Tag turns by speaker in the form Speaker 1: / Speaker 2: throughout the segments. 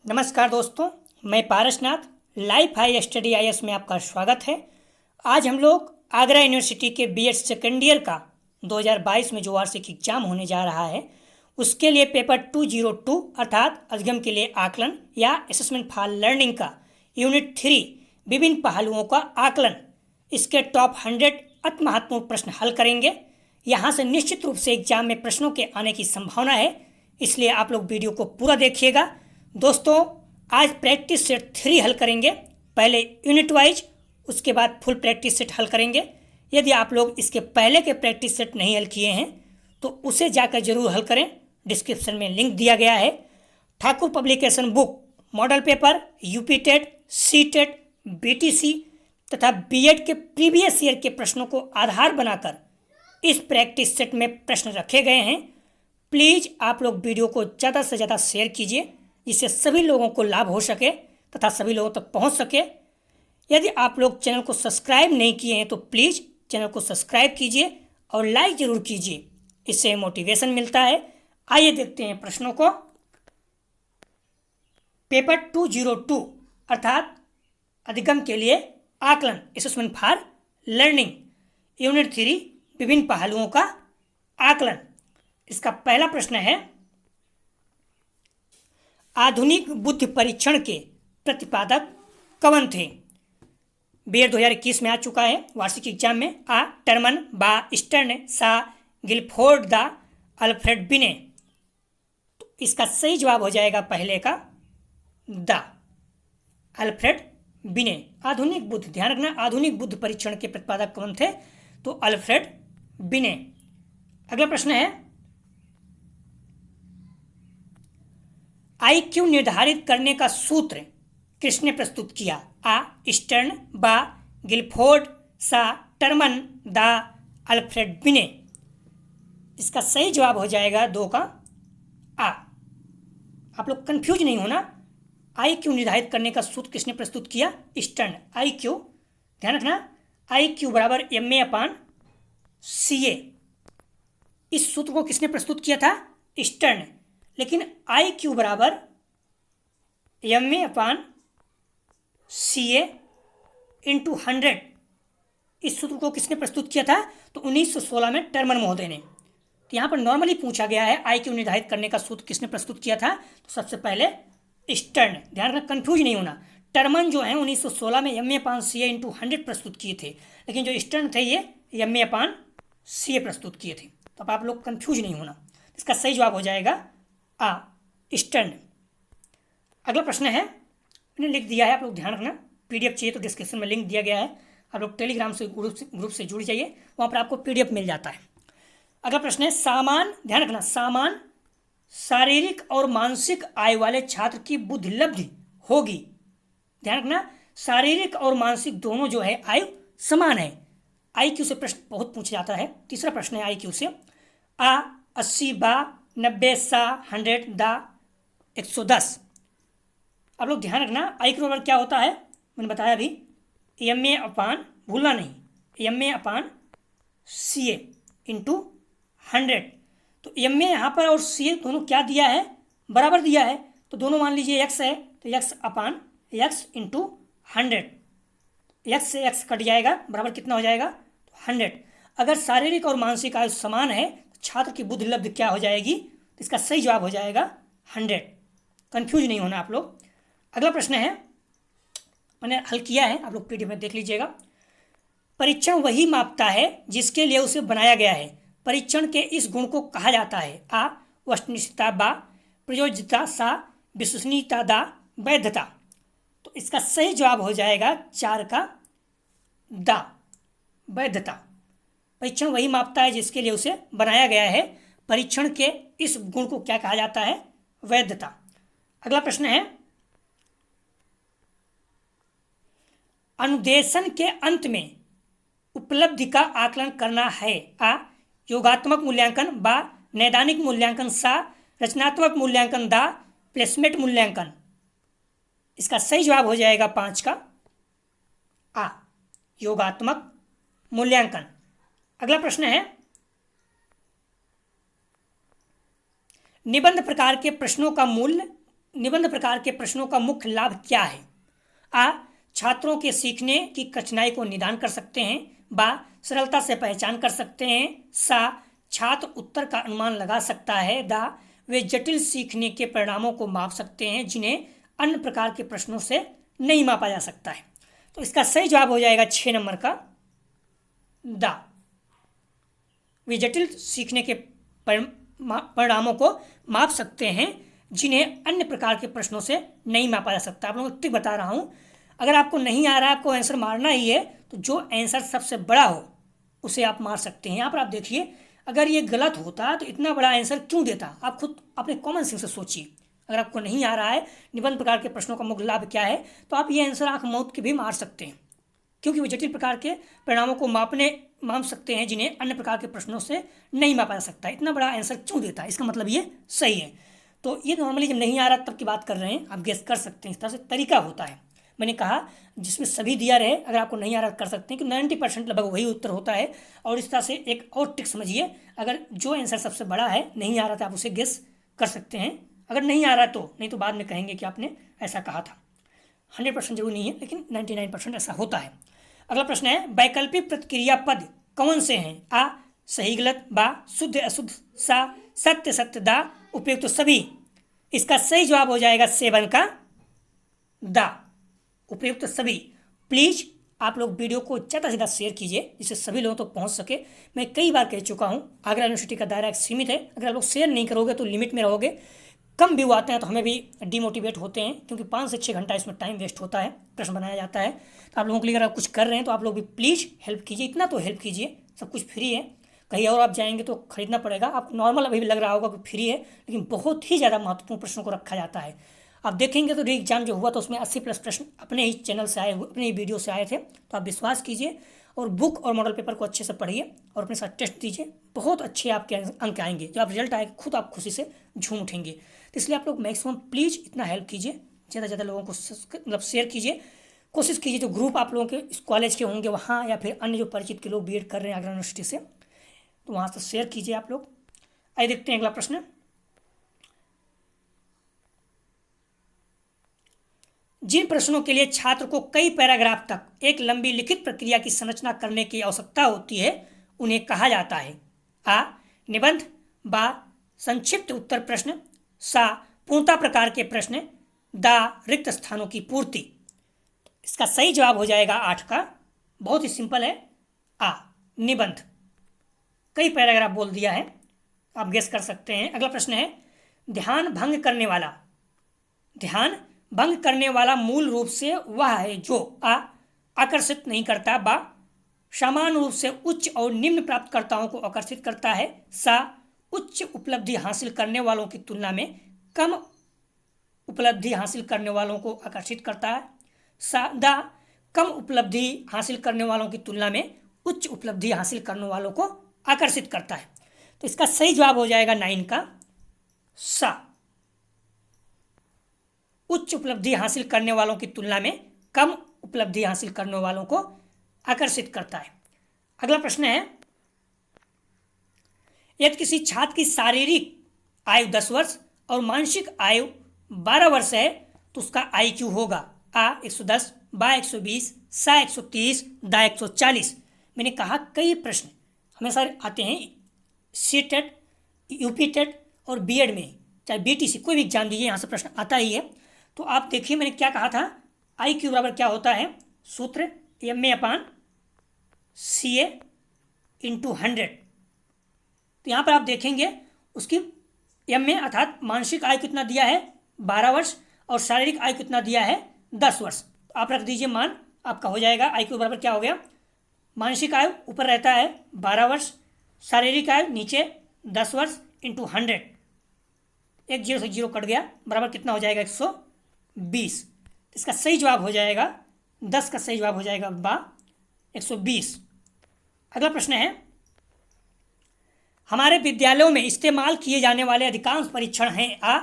Speaker 1: नमस्कार दोस्तों, मैं Parasnath life high study IAS में आपका स्वागत है। आज हम लोग आगरा यूनिवर्सिटी के बीएड सेकेंड ईयर का 2022 में जो वार्षिक एग्जाम होने जा रहा है उसके लिए पेपर 202 अर्थात अधिगम के लिए आकलन या असेसमेंट फॉर लर्निंग का यूनिट 3 विभिन्न पहलुओं का आकलन, इसके टॉप 100 अति महत्वपूर्ण प्रश्न हल करेंगे। यहाँ से निश्चित रूप से एग्जाम में प्रश्नों के आने की संभावना है, इसलिए आप लोग वीडियो को पूरा देखिएगा। दोस्तों, आज प्रैक्टिस सेट 3 हल करेंगे, पहले यूनिट वाइज, उसके बाद फुल प्रैक्टिस सेट हल करेंगे। यदि आप लोग इसके पहले के प्रैक्टिस सेट नहीं हल किए हैं तो उसे जाकर जरूर हल करें, डिस्क्रिप्शन में लिंक दिया गया है। Thakur publication book model paper UP TET, C TET, BTC तथा बीएड के प्रीवियस ईयर के प्रश्नों को आधार बनाकर इस प्रैक्टिस सेट में प्रश्न रखे गए हैं। प्लीज़ आप लोग वीडियो को ज़्यादा से ज़्यादा शेयर कीजिए जिससे सभी लोगों को लाभ हो सके तथा सभी लोगों तक पहुंच सके। यदि आप लोग चैनल को सब्सक्राइब नहीं किए हैं तो प्लीज़ चैनल को सब्सक्राइब कीजिए और लाइक ज़रूर कीजिए, इससे मोटिवेशन मिलता है। आइए देखते हैं प्रश्नों को। पेपर 202 अर्थात अधिगम के लिए आकलन असेसमेंट फॉर लर्निंग यूनिट 3 विभिन्न पहलुओं का आकलन। इसका पहला प्रश्न है, आधुनिक बुद्धि परीक्षण के प्रतिपादक कौन थे? बीएड 2021 में आ चुका है वार्षिक एग्जाम में। आ टर्मन, बा स्टर्न, सा गिलफोर्ड, दा अल्फ्रेड बिने। तो इसका सही जवाब हो जाएगा पहले का दा अल्फ्रेड बिने। आधुनिक बुद्धि, ध्यान रखना, आधुनिक बुद्धि परीक्षण के प्रतिपादक कौन थे? तो अल्फ्रेड बिने। अगला प्रश्न है, आईक्यू निर्धारित करने का सूत्र किसने प्रस्तुत किया? आ स्टर्न, बा गिलफोर्ड, सा टर्मन, दा अल्फ्रेड बिने। इसका सही जवाब हो जाएगा 2 का आ। आप लोग कंफ्यूज नहीं होना। आईक्यू निर्धारित करने का सूत्र किसने प्रस्तुत किया? स्टर्न। आईक्यू, ध्यान रखना, आईक्यू बराबर MA अपान CA। इस सूत्र को किसने प्रस्तुत किया था? स्टर्न। लेकिन आई क्यू बराबर MA अपान CA इंटू 100, इस सूत्र को किसने प्रस्तुत किया था? तो 1916 में टर्मन महोदय ने। तो यहाँ पर नॉर्मली पूछा गया है आई क्यू निर्धारित करने का सूत्र किसने प्रस्तुत किया था? तो सबसे पहले स्टर्न। ध्यान रखना, कंफ्यूज नहीं होना। टर्मन जो है 1916 में MA अपान CA इंटू 100 प्रस्तुत किए थे, लेकिन जो स्टर्न थे ये MA अपान CA प्रस्तुत किए थे। तो अब आप लोग कंफ्यूज नहीं होना। इसका सही जवाब हो जाएगा आ ईस्टर्न। अगला प्रश्न है, मैंने लिख दिया है, आप लोग ध्यान रखना। PDF चाहिए तो डिस्क्रिप्शन में लिंक दिया गया है, आप लोग टेलीग्राम से ग्रुप से जुड़ जाइए, वहाँ पर आपको PDF मिल जाता है। अगला प्रश्न है, सामान, ध्यान रखना, सामान शारीरिक और मानसिक आयु वाले छात्र की बुद्धि लब्धि होगी। ध्यान रखना, शारीरिक और मानसिक दोनों जो है आयु समान है। IQ से प्रश्न बहुत पूछा जाता है। तीसरा प्रश्न है IQ से, आ 80, बा 90, सा 100, दा 110। अब लोग ध्यान रखना, आई के बराबर क्या होता है? मैंने बताया अभी, MA अपान, भूलना नहीं, MA अपान CA इंटू 100। तो MA यहाँ पर और CA दोनों क्या दिया है? बराबर दिया है। तो दोनों मान लीजिए x है, तो x अपान x इंटू 100। x से x कट जाएगा, बराबर कितना हो जाएगा? 100। अगर शारीरिक और मानसिक आयु समान है, छात्र की बुद्धि लब्धि क्या हो जाएगी? तो इसका सही जवाब हो जाएगा 100। कंफ्यूज नहीं होना आप लोग। अगला प्रश्न है, मैंने हल किया है, आप लोग PDF में देख लीजिएगा। परीक्षण वही मापता है जिसके लिए उसे बनाया गया है। परीक्षण के इस गुण को कहा जाता है? आ वस्तुनिष्ठता, बा प्रयोज्यता, सा विश्वसनीयता, दा वैधता। तो इसका सही जवाब हो जाएगा 4 का दा वैधता। परीक्षण वही मापता है जिसके लिए उसे बनाया गया है। परीक्षण के इस गुण को क्या कहा जाता है? वैधता। अगला प्रश्न है, अनुदेशन के अंत में उपलब्धि का आकलन करना है। आ योगात्मक मूल्यांकन, बा नैदानिक मूल्यांकन, सा रचनात्मक मूल्यांकन, दा प्लेसमेंट मूल्यांकन। इसका सही जवाब हो जाएगा 5 का आ योगात्मक मूल्यांकन। अगला प्रश्न है, निबंध प्रकार के प्रश्नों का मूल्य निबंध प्रकार के प्रश्नों का मुख्य लाभ क्या है? आ, छात्रों के सीखने की कठिनाई को निदान कर सकते हैं। बा, सरलता से पहचान कर सकते हैं। सा, छात्र उत्तर का अनुमान लगा सकता है। दा, वे जटिल सीखने के परिणामों को माप सकते हैं जिन्हें अन्य प्रकार के प्रश्नों से नहीं मापा जा सकता है। तो इसका सही जवाब हो जाएगा 6 नंबर का दा। वे जटिल सीखने के परिणामों को माप सकते हैं जिन्हें अन्य प्रकार के प्रश्नों से नहीं मापा जा सकता। आप लोगों को टिक बता रहा हूँ, अगर आपको नहीं आ रहा है, आपको आंसर मारना ही है, तो जो आंसर सबसे बड़ा हो उसे आप मार सकते हैं। यहाँ पर आप देखिए, अगर ये गलत होता तो इतना बड़ा आंसर क्यों देता? आप खुद अपने कॉमन सेंस से सोचिए। अगर आपको नहीं आ रहा है निबंध प्रकार के प्रश्नों का मुख्य लाभ क्या है, तो आप ये आंसर आंख मौत के भी मार सकते हैं, क्योंकि वो जटिल प्रकार के परिणामों को माप सकते हैं जिन्हें अन्य प्रकार के प्रश्नों से नहीं मापा जा सकता। इतना बड़ा आंसर क्यों देता है? इसका मतलब ये सही है। तो ये नॉर्मली जब नहीं आ रहा तब की बात कर रहे हैं, आप गेस कर सकते हैं। इस तरह से तरीका होता है। मैंने कहा जिसमें सभी दिया रहे, अगर आपको नहीं आ रहा कर सकते हैं कि 90% लगभग वही उत्तर होता है। और इस तरह से एक और ट्रिक समझिए, अगर जो आंसर सबसे बड़ा है नहीं आ रहा था, आप उसे गेस कर सकते हैं। अगर नहीं आ रहा तो नहीं, तो बाद में कहेंगे कि आपने ऐसा कहा था। 100% जरूरी नहीं है, लेकिन 99% ऐसा होता है। अगला प्रश्न है, वैकल्पिक प्रतिक्रिया पद कौन से हैं? आ, सही गलत। बा, शुद्ध अशुद्ध। सा, सत्य सत्य। दा, उपयुक्त तो सभी। इसका सही जवाब हो जाएगा 7 का दा, उपयुक्त सभी। प्लीज आप लोग वीडियो को ज़्यादा से ज़्यादा शेयर कीजिए जिससे सभी लोगों तक तो पहुंच सके। मैं कई बार कह चुका हूं, आगरा यूनिवर्सिटी का दायरा सीमित है। अगर आप लोग शेयर नहीं करोगे तो लिमिट में रहोगे। कम व्यू आते हैं तो हमें भी डिमोटिवेट होते हैं, क्योंकि 5 से 6 घंटा इसमें टाइम वेस्ट होता है, प्रश्न बनाया जाता है। तो आप लोगों के लिए अगर आप कुछ कर रहे हैं तो आप लोग भी प्लीज़ हेल्प कीजिए। इतना तो हेल्प कीजिए, सब कुछ फ्री है। कहीं और आप जाएंगे तो खरीदना पड़ेगा। आपको नॉर्मल अभी भी लग रहा होगा कि फ्री है, लेकिन बहुत ही ज़्यादा महत्वपूर्ण प्रश्नों को रखा जाता है। आप देखेंगे तो री एग्जाम जो हुआ तो उसमें 80+ प्रश्न अपने ही चैनल से आए हुए, अपने ही वीडियो से आए थे। तो आप विश्वास कीजिए और बुक और मॉडल पेपर को अच्छे से पढ़िए और अपने साथ टेस्ट दीजिए। बहुत अच्छे आपके अंक आएंगे। जब आप रिजल्ट आएगा खुद आप खुशी से झूम उठेंगे। तो इसलिए आप लोग मैक्सिमम प्लीज़ इतना हेल्प कीजिए, ज़्यादा से ज़्यादा लोगों को मतलब शेयर कीजिए। कोशिश कीजिए जो ग्रुप आप लोगों के इस कॉलेज के होंगे वहाँ, या फिर अन्य जो परिचित के लोग बीएड कर रहे हैं आगरा यूनिवर्सिटी से, तो वहाँ से शेयर कीजिए आप लोग। आइए देखते हैं अगला प्रश्न। जिन प्रश्नों के लिए छात्र को कई पैराग्राफ तक एक लंबी लिखित प्रक्रिया की संरचना करने की आवश्यकता होती है उन्हें कहा जाता है? आ, निबंध। बा, संक्षिप्त उत्तर प्रश्न। सा, पूर्णता प्रकार के प्रश्न। दा, रिक्त स्थानों की पूर्ति। इसका सही जवाब हो जाएगा 8 का, बहुत ही सिंपल है, आ, निबंध। कई पैराग्राफ बोल दिया है, आप गेस कर सकते हैं। अगला प्रश्न है, ध्यान भंग करने वाला। ध्यान भंग करने वाला मूल रूप से वह है जो आ, आकर्षित नहीं करता। बा, समान रूप से उच्च और निम्न प्राप्तकर्ताओं को आकर्षित करता है। सा, उच्च उपलब्धि हासिल करने वालों की तुलना में कम उपलब्धि हासिल करने वालों को आकर्षित करता है। सा, दा, कम उपलब्धि हासिल करने वालों की तुलना में उच्च उपलब्धि हासिल करने वालों को आकर्षित करता है। तो इसका सही जवाब हो जाएगा 9 का सा, उच्च उपलब्धि हासिल करने वालों की तुलना में कम उपलब्धि हासिल करने वालों को आकर्षित करता है। अगला प्रश्न है, यदि किसी छात्र की शारीरिक आयु 10 वर्ष और मानसिक आयु 12 वर्ष है तो उसका IQ होगा आ, 110। बा, 120। सा, 130। दा, 140। मैंने कहा कई प्रश्न हमेशा आते हैं CTET, UPTET और BED में, चाहे BTC कोई भी एग्जाम दीजिए यहाँ से प्रश्न आता ही है। तो आप देखिए मैंने क्या कहा था, IQ बराबर क्या होता है, सूत्र MA/CA × 100। तो यहाँ पर आप देखेंगे उसकी MA अर्थात मानसिक आयु कितना दिया है 12 वर्ष और शारीरिक आयु कितना दिया है 10 वर्ष। तो आप रख दीजिए मान, आपका हो जाएगा IQ बराबर क्या हो गया, मानसिक आयु ऊपर रहता है 12 वर्ष, शारीरिक आयु नीचे 10 वर्ष × 100। एक 0 से 0 कट गया, बराबर कितना हो जाएगा 120। इसका सही जवाब हो जाएगा 10 का सही जवाब हो जाएगा बा 120। अगला प्रश्न है, हमारे विद्यालयों में इस्तेमाल किए जाने वाले अधिकांश परीक्षण हैं आ,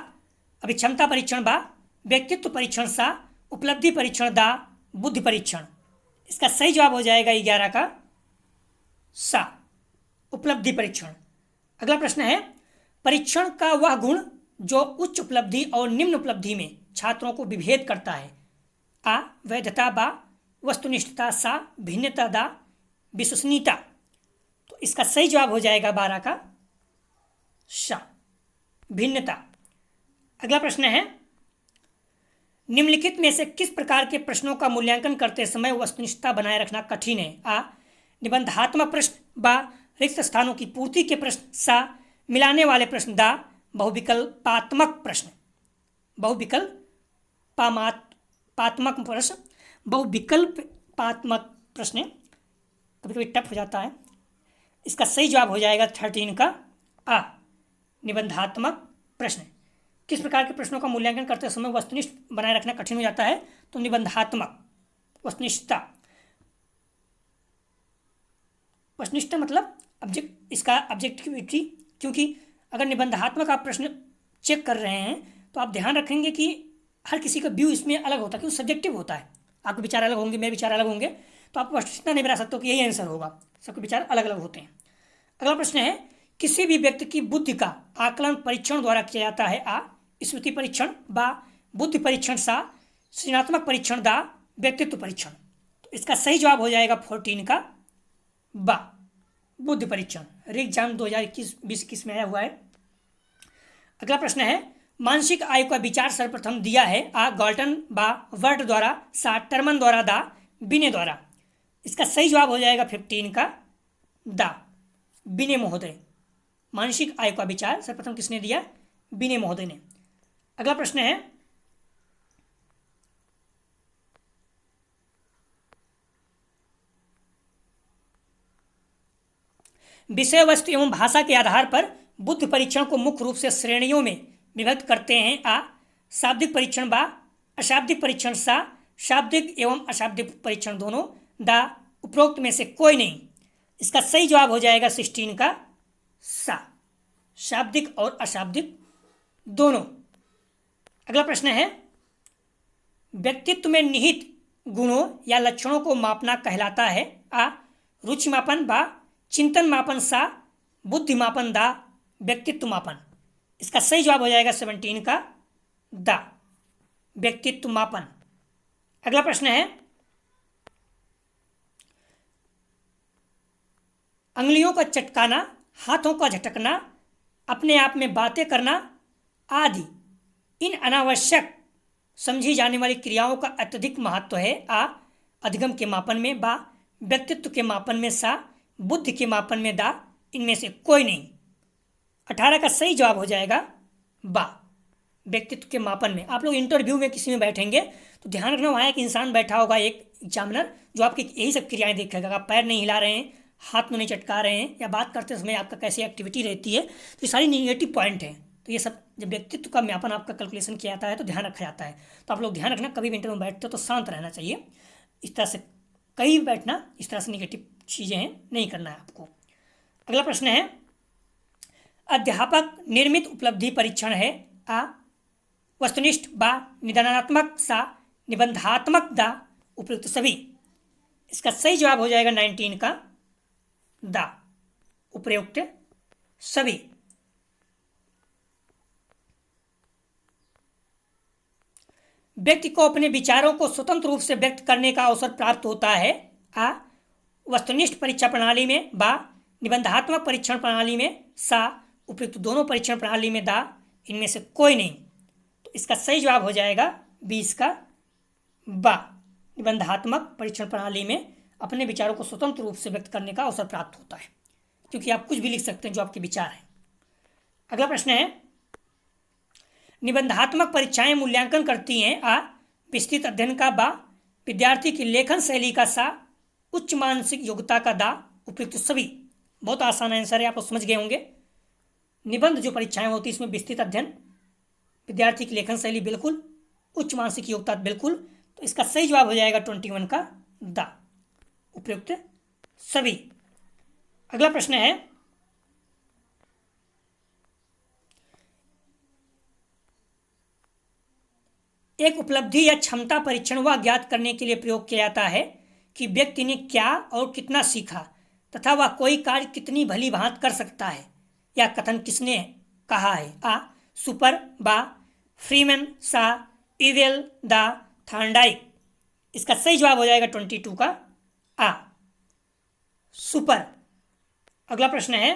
Speaker 1: अभिक्षमता परीक्षण। बा, व्यक्तित्व परीक्षण। सा, उपलब्धि परीक्षण। दा, बुद्धि परीक्षण। इसका सही जवाब हो जाएगा 11 का सा, उपलब्धि परीक्षण। अगला प्रश्न है, परीक्षण का वह गुण जो उच्च उपलब्धि और निम्न उपलब्धि में छात्रों को विभेद करता है। आ वैधता, बा वस्तुनिष्ठता, सा भिन्नता, दा विश्वसनीयता। तो इसका सही जवाब हो जाएगा 12 का सा भिन्नता। अगला प्रश्न है, निम्नलिखित में से किस प्रकार के प्रश्नों का मूल्यांकन करते समय वस्तुनिष्ठता बनाए रखना कठिन है। आ निबंधात्मक प्रश्न, बा रिक्त स्थानों की पूर्ति के प्रश्न, सा मिलाने वाले प्रश्न, दा बहुविकल्पात्मक प्रश्न। बहुविकल्पात्मक प्रश्न, बहुविकल्पात्मक प्रश्न कभी कभी टफ हो जाता है। इसका सही जवाब हो जाएगा 13 का आ निबंधात्मक प्रश्न। किस प्रकार के प्रश्नों का मूल्यांकन करते समय वस्तुनिष्ठ बनाए रखना कठिन हो जाता है, तो निबंधात्मक। वस्तुनिष्ठता, वस्तुनिष्ठता मतलब इसका ऑब्जेक्टिविटी, क्योंकि अगर निबंधात्मक आप प्रश्न चेक कर रहे हैं तो आप ध्यान रखेंगे कि हर किसी का व्यू इसमें अलग होता है, क्योंकि सब्जेक्टिव होता है। आपके विचार अलग होंगे, मेरे विचार अलग होंगे, तो आप वस्तुनिष्ठता नहीं बना सकते हो कि यही आंसर होगा। सबके विचार अलग अलग होते हैं। अगला प्रश्न है, किसी भी व्यक्ति की बुद्धि का आकलन परीक्षण द्वारा किया जाता है। आ स्मृति परीक्षण, बा बुद्धि परीक्षण, सा सृजनात्मक परीक्षण, दा व्यक्तित्व परीक्षण। तो इसका सही जवाब हो जाएगा 14 का बा बुद्धि परीक्षण। एग्जाम 2021 में आया हुआ है। अगला प्रश्न है, मानसिक आयु का विचार सर्वप्रथम दिया है। आ गॉल्टन, बा वर्ड द्वारा, सा टर्मन द्वारा, दा बिने द्वारा। इसका सही जवाब हो जाएगा 15 का दा बिने महोदय। मानसिक आयु का विचार सर्वप्रथम किसने दिया? बिने महोदय ने। अगला प्रश्न है, विषय वस्तु एवं भाषा के आधार पर बुद्धि परीक्षण को मुख्य रूप से श्रेणियों में विभक्त करते हैं। आ शाब्दिक परीक्षण, बा अशाब्दिक परीक्षण, सा शाब्दिक एवं अशाब्दिक परीक्षण दोनों, दा उपरोक्त में से कोई नहीं। इसका सही जवाब हो जाएगा 16 का सा शाब्दिक और अशाब्दिक दोनों। अगला प्रश्न है, व्यक्तित्व में निहित गुणों या लक्षणों को मापना कहलाता है। आ रुचि मापन, बा चिंतन मापन, सा बुद्धि मापन, दा व्यक्तित्व मापन। इसका सही जवाब हो जाएगा 17 का दा व्यक्तित्व मापन। अगला प्रश्न है, अंगुलियों का चटकाना, हाथों का झटकना, अपने आप में बातें करना आदि इन अनावश्यक समझी जाने वाली क्रियाओं का अत्यधिक महत्व है। आ अधिगम के मापन में, बा व्यक्तित्व के मापन में, सा बुद्धि के मापन में, दा इनमें से कोई नहीं। 18 का सही जवाब हो जाएगा बा व्यक्तित्व के मापन में। आप लोग इंटरव्यू में किसी में बैठेंगे तो ध्यान रखना, वहाँ एक इंसान बैठा होगा, एक एग्जामिनर, जो आपकी यही सब क्रियाएं देखेगा। आप पैर नहीं हिला रहे हैं, हाथ में नहीं चटका रहे हैं, या बात करते समय आपका कैसी एक्टिविटी रहती है, तो ये सारी निगेटिव पॉइंट हैं। तो ये सब जब व्यक्तित्व का मापन आपका कैलकुलेशन किया जाता है तो ध्यान रखा जाता है। तो आप लोग ध्यान रखना, कभी भी इंटरव्यू में बैठते हो तो शांत रहना चाहिए। इस तरह से कहीं बैठना, इस तरह से निगेटिव चीज़ें हैं, नहीं करना है आपको। अगला प्रश्न है, अध्यापक निर्मित उपलब्धि परीक्षण है। आ वस्तुनिष्ठ, बा निदानात्मक, सा निबंधात्मक, दा उपयुक्त सभी। इसका सही जवाब हो जाएगा 19 का दा उपयुक्त सभी। व्यक्ति को अपने विचारों को स्वतंत्र रूप से व्यक्त करने का अवसर प्राप्त होता है। आ वस्तुनिष्ठ परीक्षा प्रणाली में, बा निबंधात्मक परीक्षण प्रणाली में, सा उपयुक्त दोनों परीक्षण प्रणाली में, दा इनमें से कोई नहीं। तो इसका सही जवाब हो जाएगा 20 का बा निबंधात्मक परीक्षण प्रणाली में अपने विचारों को स्वतंत्र रूप से व्यक्त करने का अवसर प्राप्त होता है, क्योंकि आप कुछ भी लिख सकते हैं जो आपके विचार हैं। अगला प्रश्न है, निबंधात्मक परीक्षाएं मूल्यांकन करती हैं। आ विस्तृत अध्ययन का, बा विद्यार्थी की लेखन शैली का, सा उच्च मानसिक योग्यता का, दा उपयुक्त सभी। बहुत आसान आंसर है, आप लोग समझ गए होंगे। निबंध जो परीक्षाएं होती है इसमें विस्तृत अध्ययन, विद्यार्थी की लेखन शैली बिल्कुल, उच्च मानसिक योग्यता बिल्कुल। तो इसका सही जवाब हो जाएगा 21 का दा उपयुक्त सभी। अगला प्रश्न है, एक उपलब्धि या क्षमता परीक्षण वह ज्ञात करने के लिए प्रयोग किया जाता है कि व्यक्ति ने क्या और कितना सीखा तथा वह कोई कार्य कितनी भली भांति कर सकता है। यह कथन किसने कहा है? आ सुपर बा फ्रीमैन सा इवेल द थार्नडाइक। इसका सही जवाब हो जाएगा 22 का आ सुपर। अगला प्रश्न है,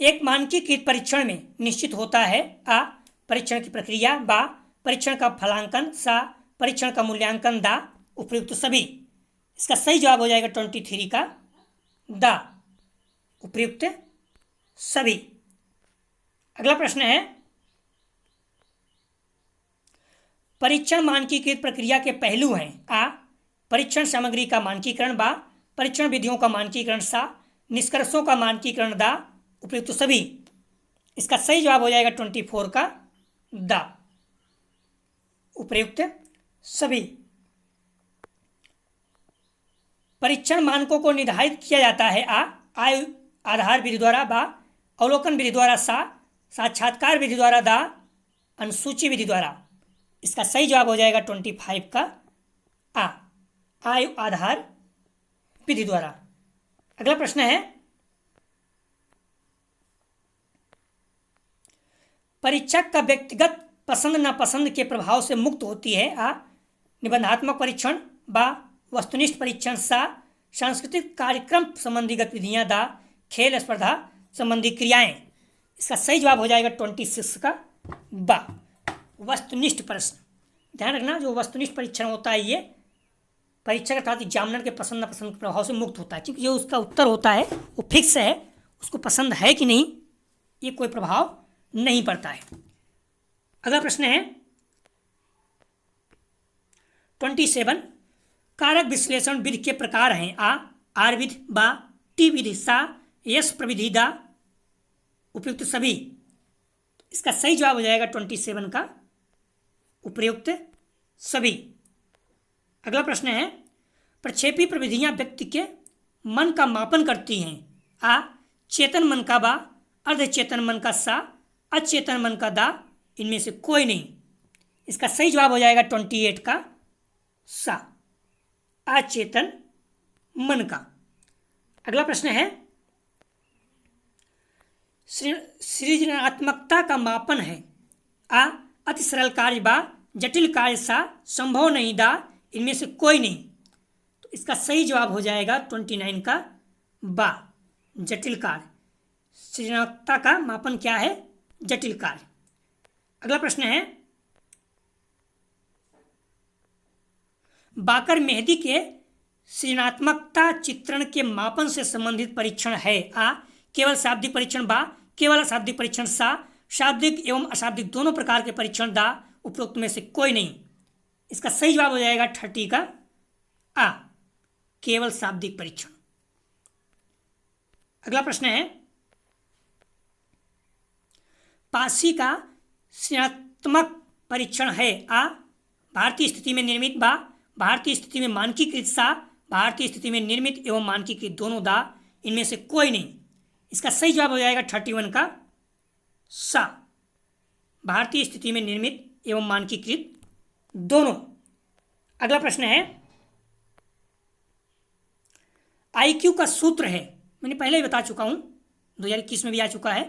Speaker 1: एक मानकीकृत परीक्षण में निश्चित होता है आ परीक्षण की प्रक्रिया, बा परीक्षण का फलांकन, सा परीक्षण का मूल्यांकन, दा उपयुक्त सभी। इसका सही जवाब हो जाएगा 23 का दा उपयुक्त सभी। अगला प्रश्न है, परीक्षण मानकीकृत प्रक्रिया के पहलू हैं आ परीक्षण सामग्री का मानकीकरण, बा परीक्षण विधियों का मानकीकरण, सा निष्कर्षों का मानकीकरण, दा उपयुक्त सभी। इसका सही जवाब हो जाएगा 24 का दा उपयुक्त सभी। परीक्षण मानकों को निर्धारित किया जाता है आ आयु आधार विधि द्वारा, बा अवलोकन विधि द्वारा, सा साक्षात्कार विधि द्वारा, दा अनुसूची विधि द्वारा। इसका सही जवाब हो जाएगा 25 का आ आयु आधार विधि द्वारा। अगला प्रश्न है, परीक्षक का व्यक्तिगत पसंद नापसंद के प्रभाव से मुक्त होती है आ निबंधात्मक परीक्षण, बा वस्तुनिष्ठ परीक्षण, सा सांस्कृतिक कार्यक्रम संबंधी गतिविधियां, दा खेल स्पर्धा संबंधी क्रियाएं। इसका सही जवाब हो जाएगा 26 का बा वस्तुनिष्ठ प्रश्न। ध्यान रखना, जो वस्तुनिष्ठ परीक्षण होता है ये परीक्षक अर्थात एग्जामिनर के पसंद नापसंद के प्रभाव से मुक्त होता है, क्योंकि जो उसका उत्तर होता है वो फिक्स है, उसको पसंद है कि नहीं ये कोई प्रभाव नहीं पड़ता है। अगला प्रश्न है 27, कारक विश्लेषण विधि के प्रकार हैं आ आर विधि, बा टी विधि, सा यस प्रविधि, दा उपयुक्त सभी। इसका सही जवाब हो जाएगा 27 का उपयुक्त सभी। अगला प्रश्न है, प्रक्षेपी प्रविधियां व्यक्ति के मन का मापन करती हैं आ चेतन मन का, बा अर्धचेतन मन का, सा अचेतन मन का, दा इनमें से कोई नहीं। इसका सही जवाब हो जाएगा 28 का सा अचेतन मन का। अगला प्रश्न है, सृजनात्मकता का मापन है आ अति सरल कार्य, बा जटिल कार्य, सा संभव नहीं, दा इनमें से कोई नहीं। तो इसका सही जवाब हो जाएगा 29 का बा जटिल कार्य। सृजनात्मकता का मापन क्या है? जटिल कार्य। अगला प्रश्न है, बाकर मेहदी के सृजनात्मकता चित्रण के मापन से संबंधित परीक्षण है आ केवल शाब्दिक परीक्षण, बा केवल अशाब्दिक परीक्षण, सा शाब्दिक एवं अशाब्दिक दोनों प्रकार के परीक्षण, दा उपरोक्त में से कोई नहीं। इसका सही जवाब हो जाएगा 30 का आ केवल शाब्दिक परीक्षण। अगला प्रश्न है, पासी का सृजनात्मक परीक्षण है आ भारतीय स्थिति में निर्मित, बा भारतीय स्थिति में मानकीकृत, सा भारतीय स्थिति में निर्मित एवं मानकीकृत दोनों, दा इनमें से कोई नहीं। इसका सही जवाब हो जाएगा 31 का सा भारतीय स्थिति में निर्मित एवं मानकीकृत दोनों। अगला प्रश्न है, आईक्यू का सूत्र है, मैंने पहले ही बता चुका हूं, 2021 में भी आ चुका है,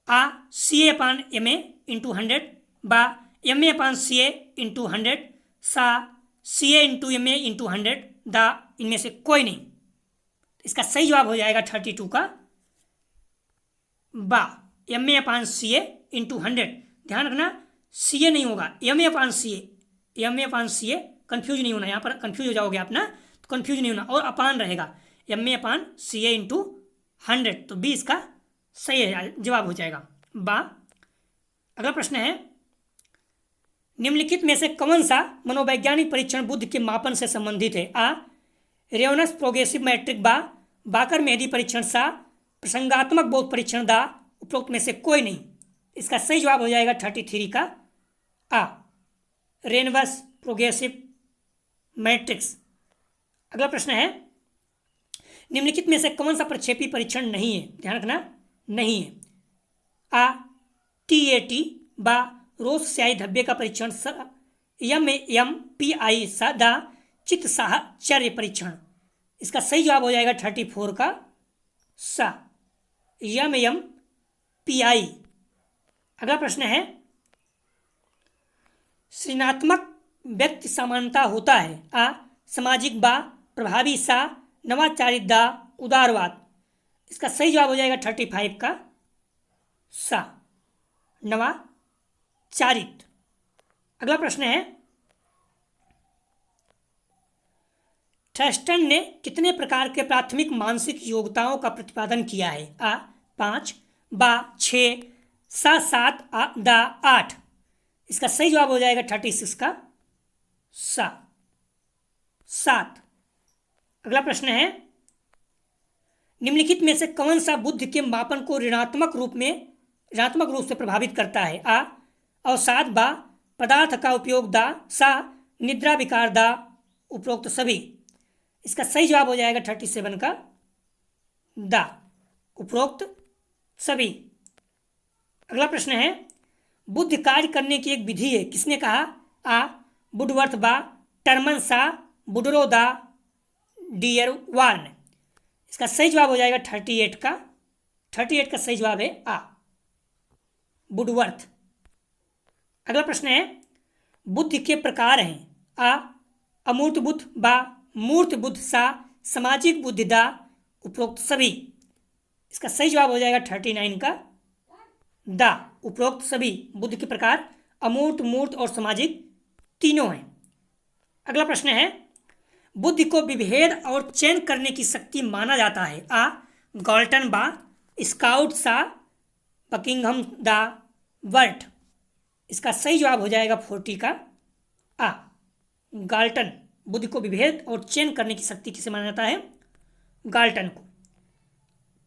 Speaker 1: आ CA/MA इंटू 100, बा MA/CA इंटू 100, सा CA/MA इंटू 100, दा इनमें से कोई नहीं। इसका सही जवाब हो जाएगा 32 का बा MA/CA इंटू 100। ध्यान रखना CA नहीं होगा, MA/CA कंफ्यूज नहीं होना, यहाँ पर कंफ्यूज हो जाओगे आप ना, तो कंफ्यूज नहीं होना, और अपान रहेगा MA/CA इंटू 100, तो 20 का सही जवाब हो जाएगा बा। अगला प्रश्न है, निम्नलिखित में से कौन सा मनोवैज्ञानिक परीक्षण बुद्धि के मापन से संबंधित है? आ रेवनस प्रोग्रेसिव मैट्रिक, बा बाकर मेहदी परीक्षण, सा प्रसंगात्मक बोध परीक्षण, दा उपरोक्त में से कोई नहीं। इसका सही जवाब हो जाएगा 33 का आ रेनवस प्रोग्रेसिव मैट्रिक्स। अगला प्रश्न है, निम्नलिखित में से कौन सा प्रक्षेपी परीक्षण नहीं है? ध्यान रखना नहीं है। आ TAT, बा रोज स्याही धब्बे का परीक्षण, MPI, दा चित्त साहचर्य परीक्षण। इसका सही जवाब हो जाएगा 34 का सा यम यम पी आई। अगला प्रश्न है, सृजनात्मक व्यक्ति समानता होता है। आ सामाजिक, बा प्रभावी, सा नवाचारित, दा उदारवाद। इसका सही जवाब हो जाएगा 35 का सा नवाचारित। अगला प्रश्न है, थर्स्टन ने कितने प्रकार के प्राथमिक मानसिक योग्यताओं का प्रतिपादन किया है। आ 5, बा 6, सा 7, दा 8। इसका सही जवाब हो जाएगा 36 का सा 7। अगला प्रश्न है, निम्नलिखित में से कौन सा बुद्धि के मापन को ऋणात्मक रूप से प्रभावित करता है। आ अवसाद, बा पदार्थ का उपयोग, दा सा निद्रा विकार, दा उपरोक्त सभी। इसका सही जवाब हो जाएगा 37 का दा उपरोक्त सभी। अगला प्रश्न है, बुद्धि कार्य करने की एक विधि है, किसने कहा। आ वुडवर्थ, बा टर्मन, सा बुडरो, दा डियरवार्न। इसका सही जवाब हो जाएगा 38 का सही जवाब है आ वुडवर्थ। अगला प्रश्न है, बुद्धि के प्रकार हैं। आ अमूर्त बुद्ध, बा मूर्त बुद्ध, सा सामाजिक बुद्धि, दा उपरोक्त सभी। इसका सही जवाब हो जाएगा 39 का दा उपरोक्त सभी। बुद्धि के प्रकार अमूर्त, मूर्त और सामाजिक तीनों हैं। अगला प्रश्न है, बुद्धि को विभेद और चयन करने की शक्ति माना जाता है। आ गॉल्टन, बा स्काउट, सा बकिंघम, दा वर्ट। इसका सही जवाब हो जाएगा 40 का आ गाल्टन। बुद्धि को विभेद और चयन करने की शक्ति किसे माना जाता है, गाल्टन को।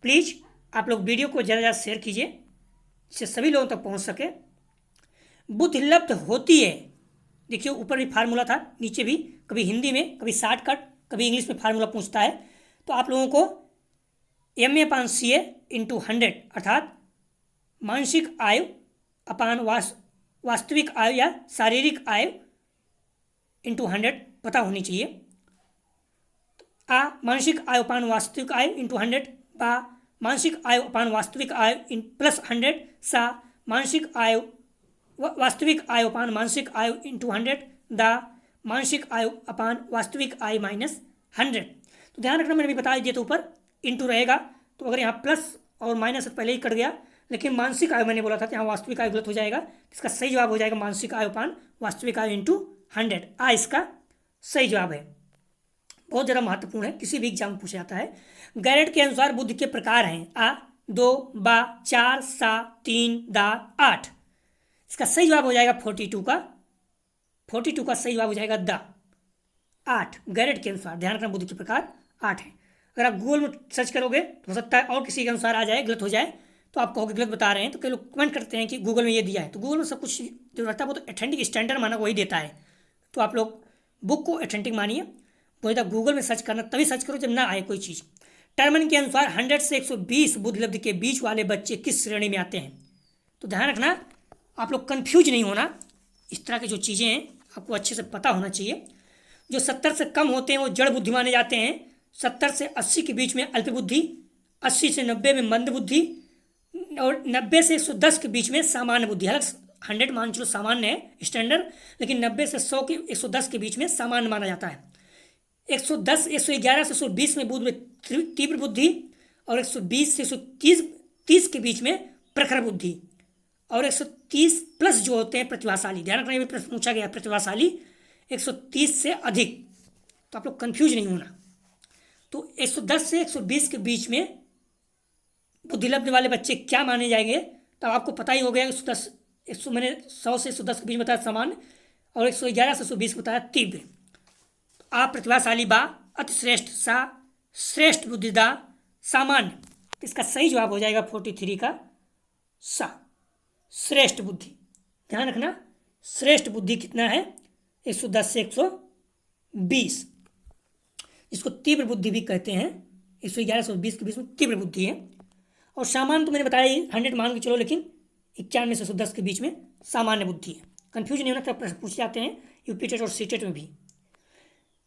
Speaker 1: प्लीज आप लोग वीडियो को ज़्यादा ज़्यादा शेयर कीजिए जिससे सभी लोगों तक पहुंच सके। बुद्धि लब्ध होती है, देखिए ऊपर भी फार्मूला था, नीचे भी, कभी हिंदी में, कभी शॉर्टकट, कभी इंग्लिश में फार्मूला पूछता है। तो आप लोगों को MA/CA × 100 अर्थात मानसिक आयु अपान वास्तविक आयु या शारीरिक आयु × 100 पता होनी चाहिए। आ मानसिक आयु अपान वास्तविक आयु × 100, बा मानसिक आयु अपान वास्तविक आयु प्लस 100, सा मानसिक आयु वास्तविक आयु अपान मानसिक आयु × 100, दा मानसिक आयु अपान वास्तविक आयु -100। तो ध्यान रखना, मैंने भी बता दिया, तो ऊपर इंटू रहेगा, तो अगर यहाँ प्लस और माइनस पहले ही कट गया, लेकिन मानसिक आयु मैंने बोला था, तो यहाँ वास्तविक आयु गलत हो जाएगा। इसका सही जवाब हो जाएगा मानसिक आयु अपान वास्तविक आयु × 100। आ इसका सही जवाब है। बहुत ज़्यादा महत्वपूर्ण है, किसी भी एग्जाम में पूछा जाता है। गैरेट के अनुसार बुद्धि के प्रकार हैं। आ 2, बा 4, सा 3, दा 8। इसका सही जवाब हो जाएगा 42 का सही जवाब हो जाएगा दा 8। गैरेट के अनुसार ध्यान रखना, बुद्धि के प्रकार 8 है। अगर आप गूगल में सर्च करोगे तो हो सकता है और किसी के अनुसार आ जाए, गलत हो जाए, तो आप कहोगे गलत बता रहे हैं। तो कई लोग कमेंट करते हैं कि गूगल में ये दिया है, तो गूगल में सब कुछ जो रहता है वो तो ऑथेंटिक स्टैंडर्ड माना वही देता है। तो आप लोग बुक को ऑथेंटिक मानिए। बोलता गूगल में सर्च करना तभी सर्च करो जब ना आए कोई चीज़। टर्मन के अनुसार 100 से 120 बुद्धि लब्धि के बीच वाले बच्चे किस श्रेणी में आते हैं। तो ध्यान रखना, आप लोग कंफ्यूज नहीं होना, इस तरह की जो चीज़ें हैं आपको अच्छे से पता होना चाहिए। जो 70 से कम होते हैं वो जड़ बुद्धि माने जाते हैं। 70 से 80 के बीच में अल्प बुद्धि, 80 से 90 में मंद बुद्धि और 90 से 110 के बीच में सामान्य बुद्धि। हालांकि 100 मान चलो सामान्य है स्टैंडर्ड, लेकिन 90 से 100 के 110 के बीच में सामान्य माना जाता है। 110, 111 से 120 में बुद्धि में तीव्र बुद्धि और 120 से 130 के बीच में प्रखर बुद्धि और 130 प्लस जो होते हैं प्रतिभाशाली। ध्यान रखना, ये प्रश्न पूछा गया प्रतिभाशाली 130 से अधिक। तो आप लोग कंफ्यूज नहीं होना। तो 110 से 120 के बीच में बुद्धि लब्ध वाले बच्चे क्या माने जाएंगे, तो आपको पता ही हो गया। 110 मैंने 100 से 110 के बीच बताया सामान्य और 111 से 120 बताया तीव्र। आप प्रतिभाशाली, बा अतिश्रेष्ठ, सा श्रेष्ठ बुद्धि, दा सामान्य। इसका सही जवाब हो जाएगा 43 का सा श्रेष्ठ बुद्धि। ध्यान रखना, श्रेष्ठ बुद्धि कितना है 110 से 120, इसको तीव्र बुद्धि भी कहते हैं। 111 से 120 के बीच में तीव्र बुद्धि है। और सामान्य तो मैंने बताया 100 मान के चलो, लेकिन 91 से 110 के बीच में सामान्य बुद्धि है। कंफ्यूज नहीं होना, तब प्रश्न पूछे जाते हैं यूपी टेट और सी टेट में भी।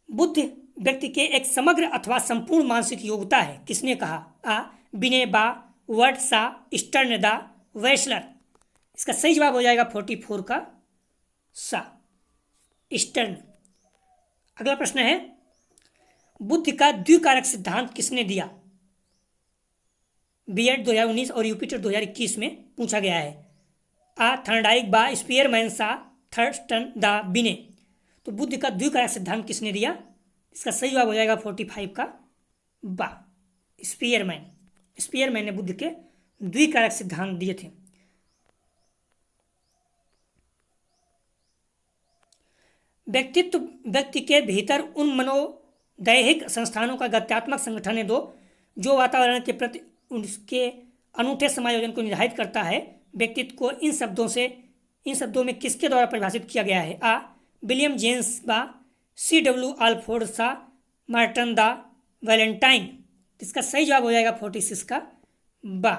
Speaker 1: बुद्धि व्यक्ति के एक समग्र अथवा संपूर्ण मानसिक योग्यता है, किसने कहा। आ विनय, बा वर्ड सा स्टर्न द वेस्लर। इसका सही जवाब हो जाएगा 44 का सा स्टर्न। अगला प्रश्न है बुध का द्विकारक सिद्धांत किसने दिया? बीएड 2019 और यूपीटेट 2021 में पूछा गया है। आ थर्नडाइक, बा स्पीयरमैन, सा थर्स्टन द बिने। तो बुध का द्विकारक सिद्धांत किसने दिया? इसका सही जवाब हो जाएगा 45 का बा स्पीयरमैन। स्पीयरमैन ने बुध के द्विकारक सिद्धांत दिए थे। व्यक्तित्व व्यक्ति के भीतर उन मनोदैहिक संस्थानों का गत्यात्मक संगठन है दो जो वातावरण के प्रति उसके अनूठे समायोजन को निर्धारित करता है। व्यक्तित्व को इन शब्दों में किसके द्वारा परिभाषित किया गया है? आ विलियम जेम्स, बा C.W. आल्फोर्ड, सा मार्टन द वैलेंटाइन। इसका सही जवाब हो जाएगा 46 का बा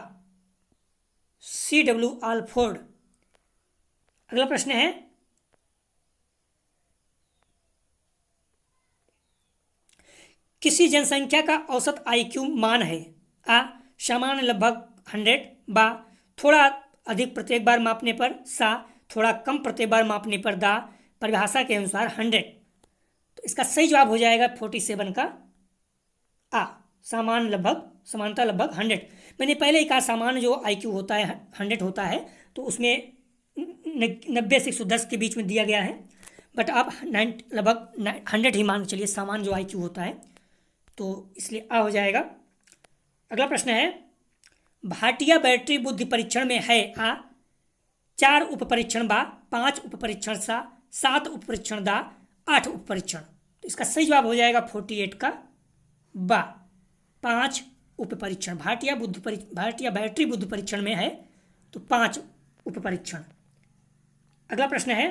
Speaker 1: C.W. आल्फोर्ड। अगला प्रश्न है किसी जनसंख्या का औसत IQ मान है? आ सामान्य लगभग 100, बा थोड़ा अधिक प्रत्येक बार मापने पर, सा थोड़ा कम प्रत्येक बार मापने पर, दा परिभाषा के अनुसार 100। तो इसका सही जवाब हो जाएगा 47 का आ सामान्य लगभग, समानता लगभग 100। मैंने पहले ही कहा सामान्य जो IQ होता है 100 होता है, तो उसमें 90 से 110 के बीच में दिया गया है, बट आप लगभग 100 ही मान के चलिए सामान्य जो IQ होता है, तो इसलिए आ हो जाएगा। अगला प्रश्न है भाटिया बैटरी बुद्धि परीक्षण में है? आ 4 उप परीक्षण, बा 5 उप परीक्षण, सा 7 उप परीक्षण, दा 8 उप परीक्षण। तो इसका सही जवाब हो जाएगा 48 का बा 5 उप परीक्षण। भाटिया बैटरी बुद्धि परीक्षण में है तो 5 उप परीक्षण। अगला प्रश्न है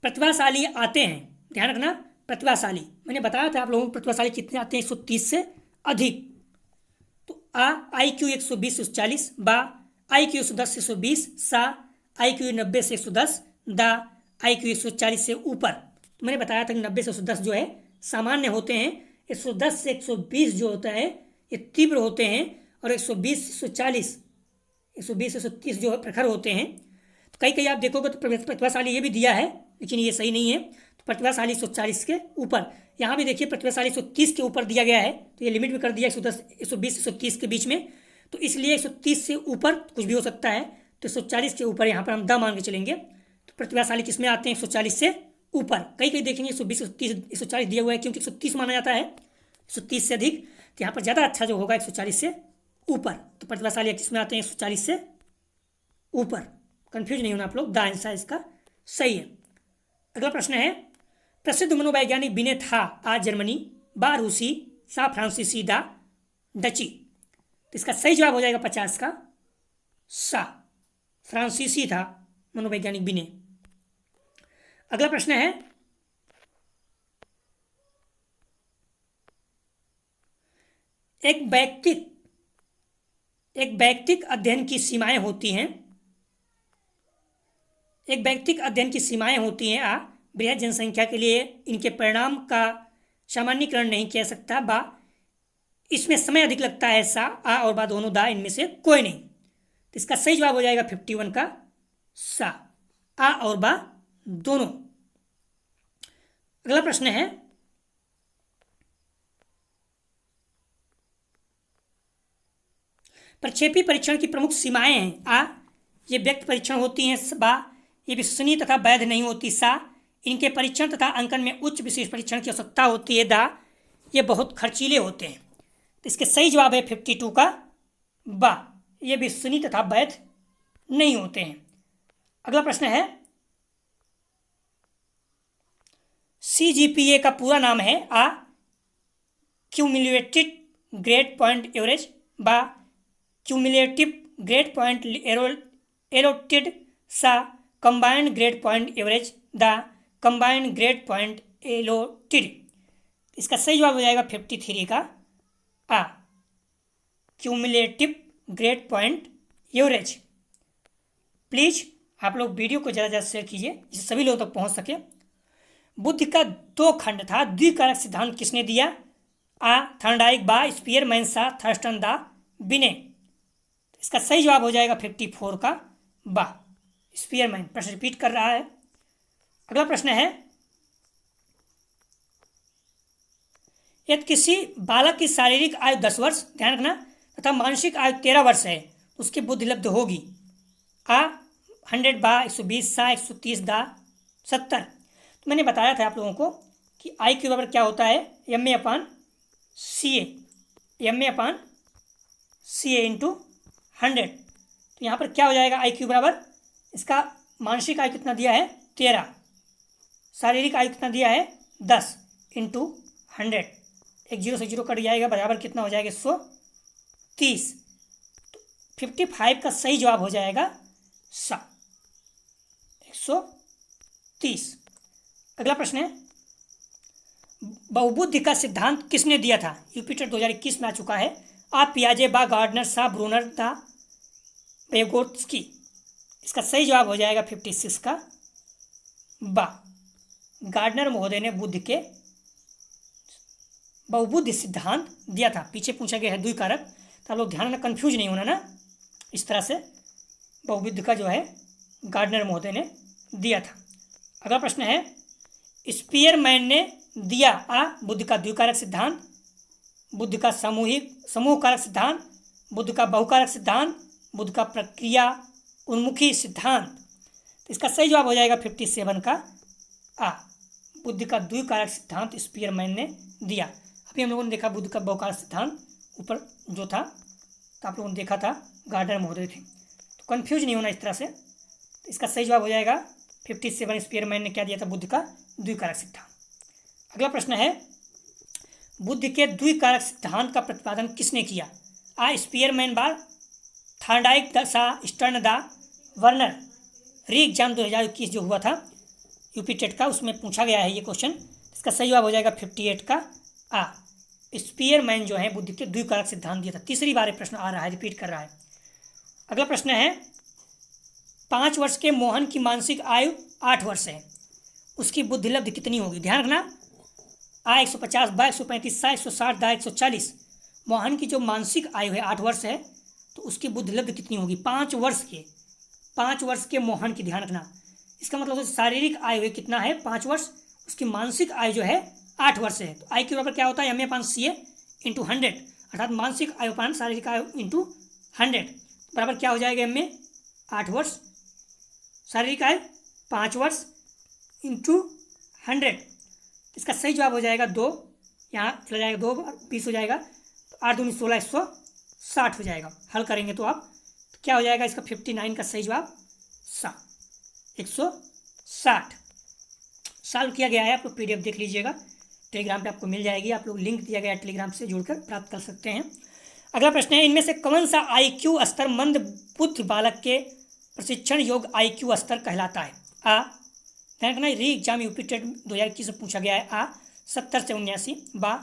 Speaker 1: प्रतिभाशाली आते हैं, ध्यान रखना प्रतिभाशाली, मैंने बताया था आप लोगों को प्रतिभाशाली कितने आते हैं 130 से अधिक। तो आ IQ 120 से 140, बा IQ 110 से 120, सा IQ 90 से 110, दा IQ 140 से ऊपर। तो मैंने बताया था कि 90 से 110 जो है सामान्य होते हैं, 110 से 120 जो होता है ये तीव्र होते हैं, और 120 से 140, 120 से 130 जो है प्रखर होते हैं। तो कई आप देखोगे तो प्रतिभाशाली ये भी दिया है, लेकिन ये सही नहीं है। तो प्रतिभाशाली 140 के ऊपर, यहाँ भी देखिए प्रतिभाशाली 130 के ऊपर दिया गया है, तो ये लिमिट भी कर दिया 120 से 130 के बीच में, तो इसलिए 130 से ऊपर कुछ भी हो सकता है, तो 140 के ऊपर यहाँ पर हम दा मान के चलेंगे। तो प्रतिभाशाली किस में आते हैं 140 से ऊपर। कई देखेंगे 120 130 140 दिया हुआ है, क्योंकि 130 माना जाता है 130 से अधिक, तो यहाँ पर ज़्यादा अच्छा जो होगा 140 से ऊपर। तो प्रतिभाशाली किस में आते हैं 140 से ऊपर। कंफ्यूज नहीं होना आप लोग, द आंसर इसका सही है। अगला प्रश्न है प्रसिद्ध मनोवैज्ञानिक बिने था? आ जर्मनी, बा रूसी, सा फ्रांसीसी, दा डची। तो इसका सही जवाब हो जाएगा 50 का सा फ्रांसीसी था मनोवैज्ञानिक बिने। अगला प्रश्न है एक वैयक्तिक अध्ययन की सीमाएं होती हैं। एक वैयक्तिक अध्ययन की सीमाएं होती हैं। आ बृहद जनसंख्या के लिए इनके परिणाम का सामान्यीकरण नहीं किया सकता, बा इसमें समय अधिक लगता है, सा आ और बा दोनों, दा इनमें से कोई नहीं। तो इसका सही जवाब हो जाएगा 51 का सा आ और बा दोनों। अगला प्रश्न है प्रक्षेपी परीक्षण की प्रमुख सीमाएं हैं। आ ये व्यक्त परीक्षण होती हैं, बा ये विश्वसनीय तथा वैध नहीं होती, सा इनके परीक्षण तथा अंकन में उच्च विशेष परीक्षण की आवश्यकता होती है, दा ये बहुत खर्चीले होते हैं। तो इसके सही जवाब है 52 का बा ये विश्वसनीय तथा वैध नहीं होते हैं। अगला प्रश्न है CGPA का पूरा नाम है? आ क्यूमुलेटेड ग्रेड पॉइंट एवरेज, बा क्यूमुलेटिव ग्रेड पॉइंट एलोटेड, सा कंबाइंड ग्रेड पॉइंट एवरेज, दा कंबाइंड ग्रेड पॉइंट एलोटेड। इसका सही जवाब हो जाएगा 53 का आ cumulative grade point average. Please आप लोग वीडियो को ज़्यादा शेयर कीजिए जिससे सभी लोगों तक पहुंच सके। बुद्ध का 2 खंड था, द्विकारक सिद्धांत किसने दिया? आ थर्नडाइक, बा स्पीयरमैन, सा थर्स्टन द बिने। इसका सही जवाब हो जाएगा 54 का बा, स्पीयरमैन। प्रश्न रिपीट कर रहा है। अगला प्रश्न है, यदि किसी बालक की शारीरिक आयु 10 वर्ष, ध्यान रखना, तथा मानसिक आयु 13 वर्ष है तो उसकी बुद्धि लब्ध होगी आ 100 बा 120 सा 130 दा 70। तो मैंने बताया था आप लोगों को कि आई क्यू बराबर क्या होता है, M A upon C A, M A upon C A into 100। तो यहाँ पर क्या हो जाएगा, आई क्यू बराबर, इसका मानसिक आयु कितना दिया है 13, शारीरिक आयु कितना दिया है 10 इंटू 100, एक जीरो से जीरो कट जाएगा, बराबर कितना हो जाएगा 130। तो 55 का सही जवाब हो जाएगा 130। अगला प्रश्न है, बहुबुद्धि का सिद्धांत किसने दिया था? यूपिटर 2021 में आ चुका है। आ पियाजे बा गार्डनर सा ब्रूनर दा वेगोत्स्की। इसका सही जवाब हो जाएगा 56 का बा, गार्डनर महोदय ने बुद्ध के बहुबुद्धि सिद्धांत दिया था। पीछे पूछा गया है द्विकारक, तो आप लोग ध्यान में कंफ्यूज नहीं होना ना। इस तरह से बहुबुद्धि का जो है गार्डनर महोदय ने दिया था। अगला प्रश्न है, स्पीयरमैन ने दिया आ बुद्ध का द्विकारक सिद्धांत, बुद्ध का समूह कारक सिद्धांत, बुद्ध का बहुकारक सिद्धांत, बुद्ध का प्रक्रिया उन्मुखी सिद्धांत। तो इसका सही जवाब हो जाएगा 57 का आ, बुद्ध का द्विकारक सिद्धांत स्पीयरमैन ने दिया। अभी हम लोगों ने देखा बुद्ध का बहुकारक सिद्धांत ऊपर जो था, तो आप लोगों ने देखा था गार्डनर महोदय थे। तो कंफ्यूज नहीं होना इस तरह से। तो इसका सही जवाब हो जाएगा 57, स्पीयरमैन ने क्या दिया था, बुद्ध का द्विकारक सिद्धांत। अगला प्रश्न है, बुद्ध के द्विकारक सिद्धांत का प्रतिपादन किसने किया? आ स्पीयरमैन बार, थार्डाइक सा स्टर्न दा वर्नर। री एग्जाम 2021 जो हुआ था यूपी टेट का, उसमें पूछा गया है ये क्वेश्चन। इसका सही जवाब हो जाएगा 58 का आ, स्पीयरमैन जो है बुद्ध के द्विकारक सिद्धांत दिया था। तीसरी बार प्रश्न आ रहा है, रिपीट कर रहा है। अगला प्रश्न है, 5 वर्ष के मोहन की मानसिक आयु 8 वर्ष है, उसकी बुद्धि लब्धि कितनी होगी? ध्यान रखना, आ 150 बा 135 सा 160 दा 140। मोहन की जो मानसिक आयु है 8 वर्ष है, तो उसकी बुद्धि लब्धि कितनी होगी? 5 वर्ष के मोहन की, ध्यान रखना। इसका मतलब शारीरिक आयु है कितना है 5 वर्ष, उसकी मानसिक आयु जो है 8 वर्ष है। तो आई के बराबर क्या होता है, M A upon C A into 100, अर्थात मानसिक आयु अपान शारीरिक आयु इंटू 100 बराबर क्या हो जाएगा, एम ए 8 वर्ष, शारीरिक आयु 5 वर्ष इंटू 100। इसका सही जवाब हो जाएगा 2, यहाँ चला जाएगा 2 20 हो जाएगा, तो 8 दूनी 16 160 हो जाएगा। हल करेंगे तो आप तो क्या हो जाएगा, इसका 59 का सही जवाब 160 सॉल्व किया गया है। आप लोग PDF देख लीजिएगा, टेलीग्राम पे आपको मिल जाएगी। आप लोग लिंक दिया गया है टेलीग्राम से जुड़कर प्राप्त कर सकते हैं। अगला प्रश्न है, इनमें से कौन सा IQ स्तर मंद बुद्धि बालक के प्रशिक्षण योग्य IQ स्तर कहलाता है? आ, ध्यान रखना, री एग्जाम यूपी टेट 2021 में पूछा गया है। आ 70 से 79, बा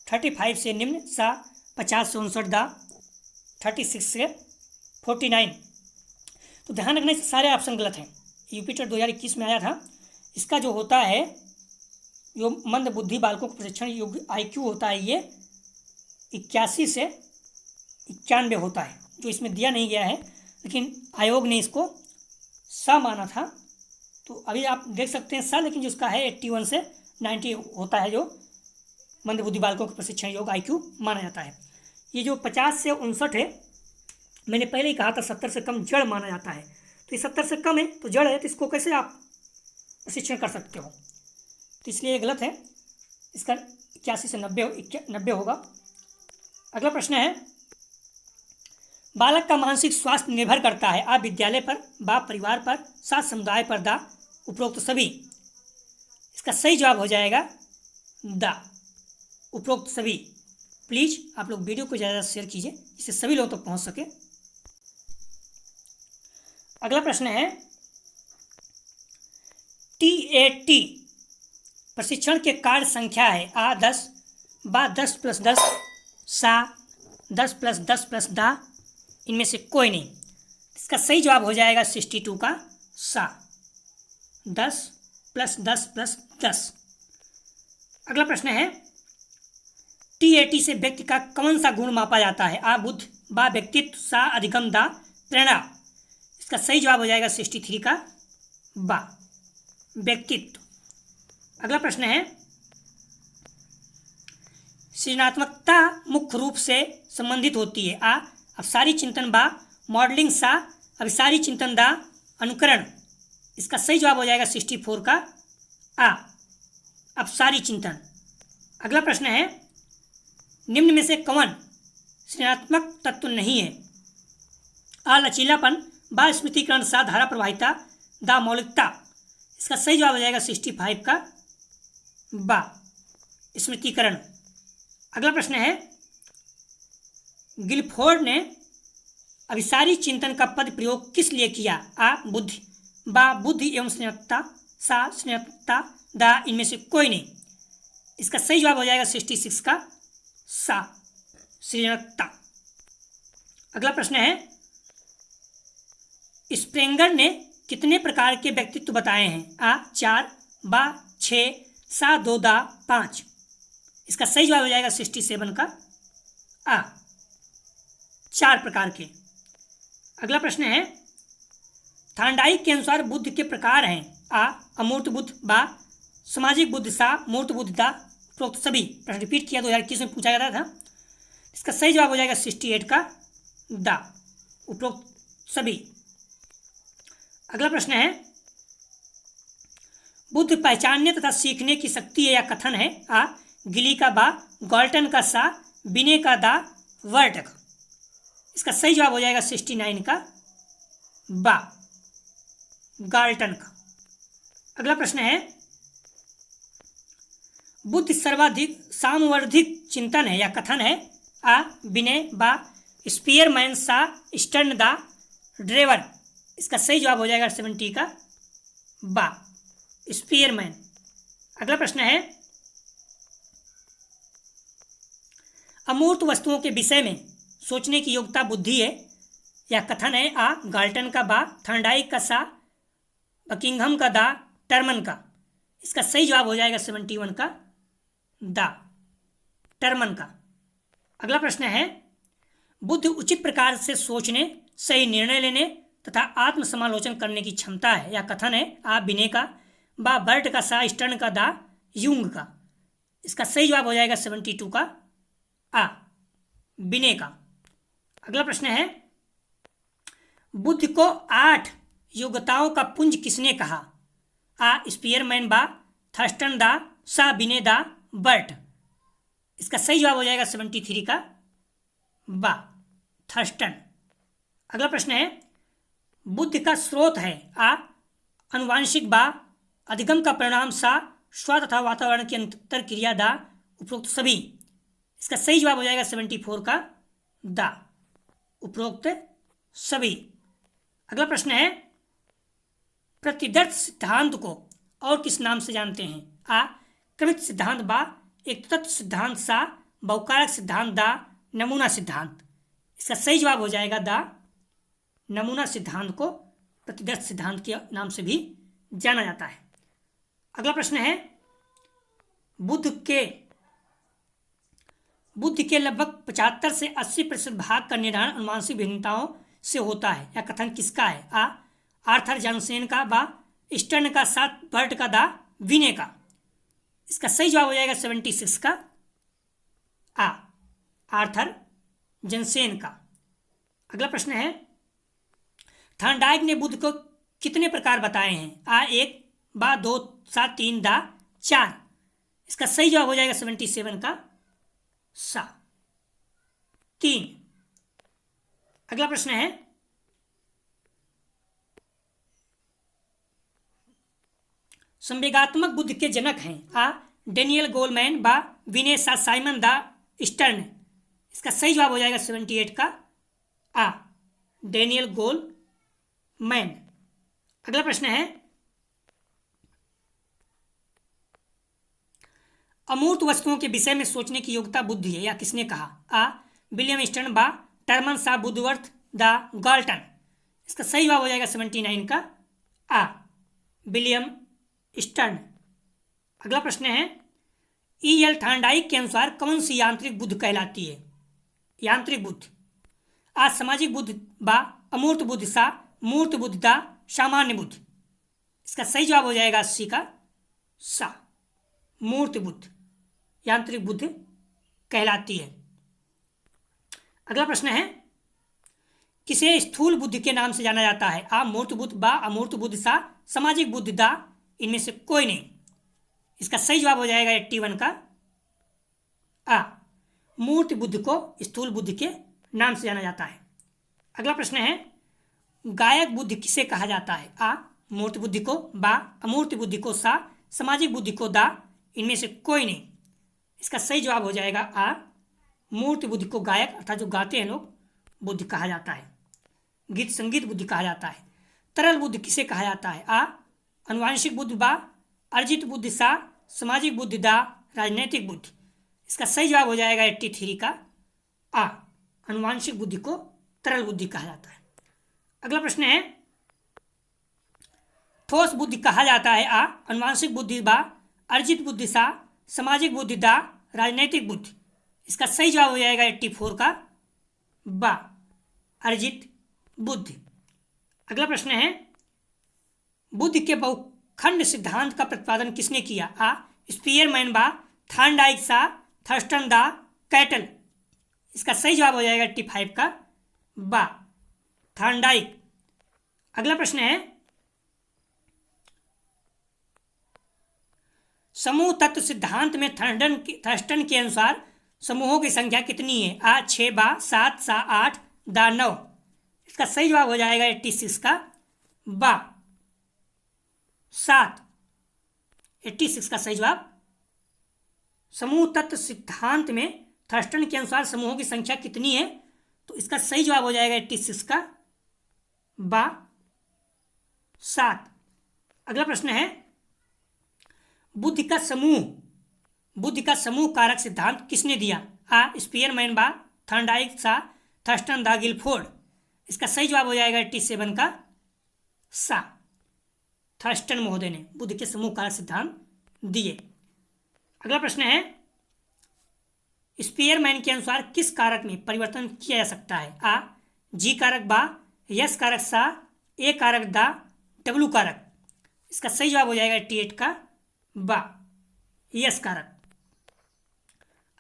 Speaker 1: 35 से निम्न, सा 50 से 59, दा 36 से 49। तो ध्यान रखना, इस सारे ऑप्शन गलत हैं। यूपी टेट 2021 में आया था। इसका जो होता है, जो मंद बुद्धि बालकों को प्रशिक्षण योग्य IQ होता है, ये 81 से 91 होता है, जो इसमें दिया नहीं गया है, लेकिन आयोग ने इसको सा माना था। तो अभी आप देख सकते हैं सा, लेकिन जो उसका है 81 से 90 होता है, जो मंद बुद्धि बालकों के प्रशिक्षण योग्य IQ माना जाता है। ये जो 50 से 59 है, मैंने पहले ही कहा था 70 से कम जड़ माना जाता है। तो ये 70 से कम है तो जड़ है, तो इसको कैसे आप प्रशिक्षण कर सकते हो? तो इसलिए ये गलत है। इसका 81 से 90 होगा। अगला प्रश्न है, बालक का मानसिक स्वास्थ्य निर्भर करता है आ विद्यालय पर, बा परिवार पर, सा समुदाय पर, दा उपरोक्त सभी। इसका सही जवाब हो जाएगा दा उपरोक्त सभी। प्लीज आप लोग वीडियो को ज़्यादा शेयर कीजिए, जिससे सभी लोगों तक पहुंच सके। अगला प्रश्न है, TAT प्रशिक्षण के कार्य संख्या है आ 10, बा 10 + 10, सा 10 + 10 + दा इनमें से कोई नहीं। इसका सही जवाब हो जाएगा 62 का सा, 10 + 10 + 10। अगला प्रश्न है, TAT से व्यक्ति का कौन सा गुण मापा जाता है? आ बुद्ध, बा व्यक्तित्व, सा अधिगम, दा प्रेरणा। इसका सही जवाब हो जाएगा 63 का बा व्यक्तित्व। अगला प्रश्न है, सृजनात्मकता मुख्य रूप से संबंधित होती है। आ अभिसारी चिंतन, बा मॉडलिंग, सा अभिसारी चिंतन, दा अनुकरण। इसका सही जवाब हो जाएगा 64 का आ अपसारी चिंतन। अगला प्रश्न है, निम्न में से कौन सृजनात्मक तत्व नहीं है? आ लचीलापन, बा स्मृतिकरण, सा धारा प्रवाहिता, दा मौलिकता। इसका सही जवाब हो जाएगा 65 का बा स्मृतिकरण। अगला प्रश्न है, गिलफोर्ड ने अभिसारी चिंतन का पद प्रयोग किस लिए किया? आ बुद्धि, बा बुद्धि एवं सृजनात्मकता, सा सृजनात्मकता, दा इनमें से कोई नहीं। इसका सही जवाब हो जाएगा 66 का सा सृजनात्मकता। अगला प्रश्न है, स्प्रेंगर ने कितने प्रकार के व्यक्तित्व बताए हैं? आ 4, बा 6, सा 2, दा 5। इसका सही जवाब हो जाएगा 67 का आ 4 प्रकार के। अगला प्रश्न है, थार्नडाइक के अनुसार बुद्ध के प्रकार हैं। आ अमूर्त बुद्ध, बा सामाजिक बुद्ध, सा मूर्त बुद्ध, दा उपरोक्त सभी। प्रश्न रिपीट किया 2021 में पूछा गया था। इसका सही जवाब हो जाएगा 68 का दा उपरोक्त सभी। अगला प्रश्न है, बुद्ध पहचानने तथा सीखने की शक्ति है या कथन है? आ गिली का, बा गॉल्टन का, सा बिने का, दा वर्ट का। इसका सही जवाब हो जाएगा 69 का बा गाल्टन का। अगला प्रश्न है, बुद्ध सर्वाधिक सामवर्धिक चिंतन है या कथन है? आ बिने, बा स्पीयरमैन, सा स्टर्न, दा ड्रेवर। इसका सही जवाब हो जाएगा 70 का बा स्पीयरमैन। अगला प्रश्न है, अमूर्त वस्तुओं के विषय में सोचने की योग्यता बुद्धि है या कथन है? आ गाल्टन का, बा थर्नडाइक का, सा बकिंघम का, दा टर्मन का। इसका सही जवाब हो जाएगा 71 का दा टर्मन का। अगला प्रश्न है, बुद्ध उचित प्रकार से सोचने, सही निर्णय लेने तथा आत्मसमालोचन करने की क्षमता है या कथन है? आ बिने का, बा बर्ट का, सा स्टर्न का, दा यूंग का। इसका सही जवाब हो जाएगा 72 का आ बिने का। अगला प्रश्न है, बुद्ध को 8 योग्यताओं का पुंज किसने कहा? आ स्पीयरमैन, बा थर्स्टन, दा सा बिने, दा बर्ट। इसका सही जवाब हो जाएगा 73 का बा थर्स्टन। अगला प्रश्न है, बुद्ध का स्रोत है? आ अनुवांशिक, बा अधिगम का परिणाम, सा स्व तथा वातावरण की अंतर क्रिया, दा उपरोक्त सभी। इसका सही जवाब हो जाएगा 74 का दा उपरोक्त सभी। अगला प्रश्न है, प्रतिदर्श सिद्धांत को और किस नाम से जानते हैं? आ क्रमिक सिद्धांत, बा एक तत्व सिद्धांत, सा बहुकारक सिद्धांत, दा नमूना सिद्धांत। इसका सही जवाब हो जाएगा दा नमूना सिद्धांत को प्रतिदर्श सिद्धांत के नाम से भी जाना जाता है। अगला प्रश्न है, बुद्ध के लगभग 75 से 80% भाग का निर्धारण अनुवांशिक भिन्नताओं से होता है या कथन किसका है? आ आर्थर जॉनसन का, बा स्टर्न का, सा बर्ट का, दा विने का। इसका सही जवाब हो जाएगा 76 का आ आर्थर जॉनसन का। अगला प्रश्न है, थॉर्नडाइक ने बुद्ध को कितने प्रकार बताए हैं? आ 1, बा 2, सा 3, दा 4। इसका सही जवाब हो जाएगा 77 का सा 3। अगला प्रश्न है, संवेगात्मक बुद्ध के जनक हैं? आ डेनियल गोलमैन, बा विने, सा साइमन, दा स्टर्न। इसका सही जवाब हो जाएगा 78 का आ डेनियल गोलमैन। अगला प्रश्न है, अमूर्त वस्तुओं के विषय में सोचने की योग्यता बुद्धि है या किसने कहा? आ विलियम स्टर्न, बा टर्मन, सा बुद्धवर्थ, दा गाल्टन। इसका सही जवाब हो जाएगा 79 का आ विलियम स्टर्न। अगला प्रश्न है, ई एल थॉर्नडाइक के अनुसार कौन सी यांत्रिक बुद्ध कहलाती है? यांत्रिक बुद्ध आ सामाजिक बुद्धि बा अमूर्त बुद्धि सा मूर्त बुद्धि दा सामान्य बुद्धि। इसका सही जवाब हो जाएगा सी का सा, मूर्त बुद्धि यांत्रिक बुद्धि कहलाती है। अगला प्रश्न है, किसे स्थूल बुद्धि के नाम से जाना जाता है? आ मूर्त बुद्धि बा अमूर्त बुद्धि सा सामाजिक बुद्धि दा इनमें से कोई नहीं। इसका सही जवाब हो जाएगा 81 का आ, मूर्त बुद्धि को स्थूल बुद्धि के नाम से जाना जाता है। अगला प्रश्न है, गायक बुद्धि किसे कहा जाता है? आ मूर्त बुद्धि को, बा अमूर्त बुद्धि को, सा सामाजिक बुद्धि को, दा इनमें से कोई नहीं। इसका सही जवाब हो जाएगा आ, मूर्त बुद्धि को गायक अर्थात जो गाते हैं लोग बुद्धि कहा जाता है, गीत संगीत बुद्धि कहा जाता है। तरल बुद्धि किसे कहा जाता है? आ अनुवांशिक बुद्धि, बा अर्जित बुद्धि, सा सामाजिक बुद्धि, दा राजनैतिक बुद्धि। इसका सही जवाब हो जाएगा 83 का आ, अनुवांशिक बुद्धि को तरल बुद्धि कहा जाता है। अगला प्रश्न है, ठोस बुद्धि कहा जाता है? आ अनुवांशिक बुद्धि, बा अर्जित बुद्धि, सा सामाजिक बुद्धि, दा राजनैतिक बुद्धि। इसका सही जवाब हो जाएगा 84 का बा, अर्जित बुद्धि। अगला प्रश्न है, बुद्धि के बहुखंड सिद्धांत का प्रतिपादन किसने किया? आ स्पीयरमैन, बा थॉर्नडाइक, सा थर्स्टन, दा कैटल। इसका सही जवाब हो जाएगा 85 का बा, थॉर्नडाइक। अगला प्रश्न है, समूह तत्व सिद्धांत में थर्स्टन के अनुसार समूहों की संख्या कितनी है? आ 6, बा 7, सा 8, दा 9। इसका सही जवाब हो जाएगा 86 का बा, 7। 86 का सही जवाब। समूह तत्व सिद्धांत में थर्स्टन के अनुसार समूहों की संख्या कितनी है? तो इसका सही जवाब हो जाएगा 86 का बा, 7। अगला प्रश्न है, बुद्धि का समूह कारक सिद्धांत किसने दिया? आ स्पीयरमैन, बा थॉर्नडाइक, सा थर्स्टन, दा गिलफोर्ड। इसका सही जवाब हो जाएगा 87 का सा, थर्स्टन महोदय ने बुद्धि के समूह कारक सिद्धांत दिए। अगला प्रश्न है, स्पीयरमैन के अनुसार किस कारक में परिवर्तन किया जा सकता है? आ जी कारक, बा यस कारक, सा ए कारक, दा डब्ल्यू कारक। इसका सही जवाब हो जाएगा 88 का बा, यस कारक।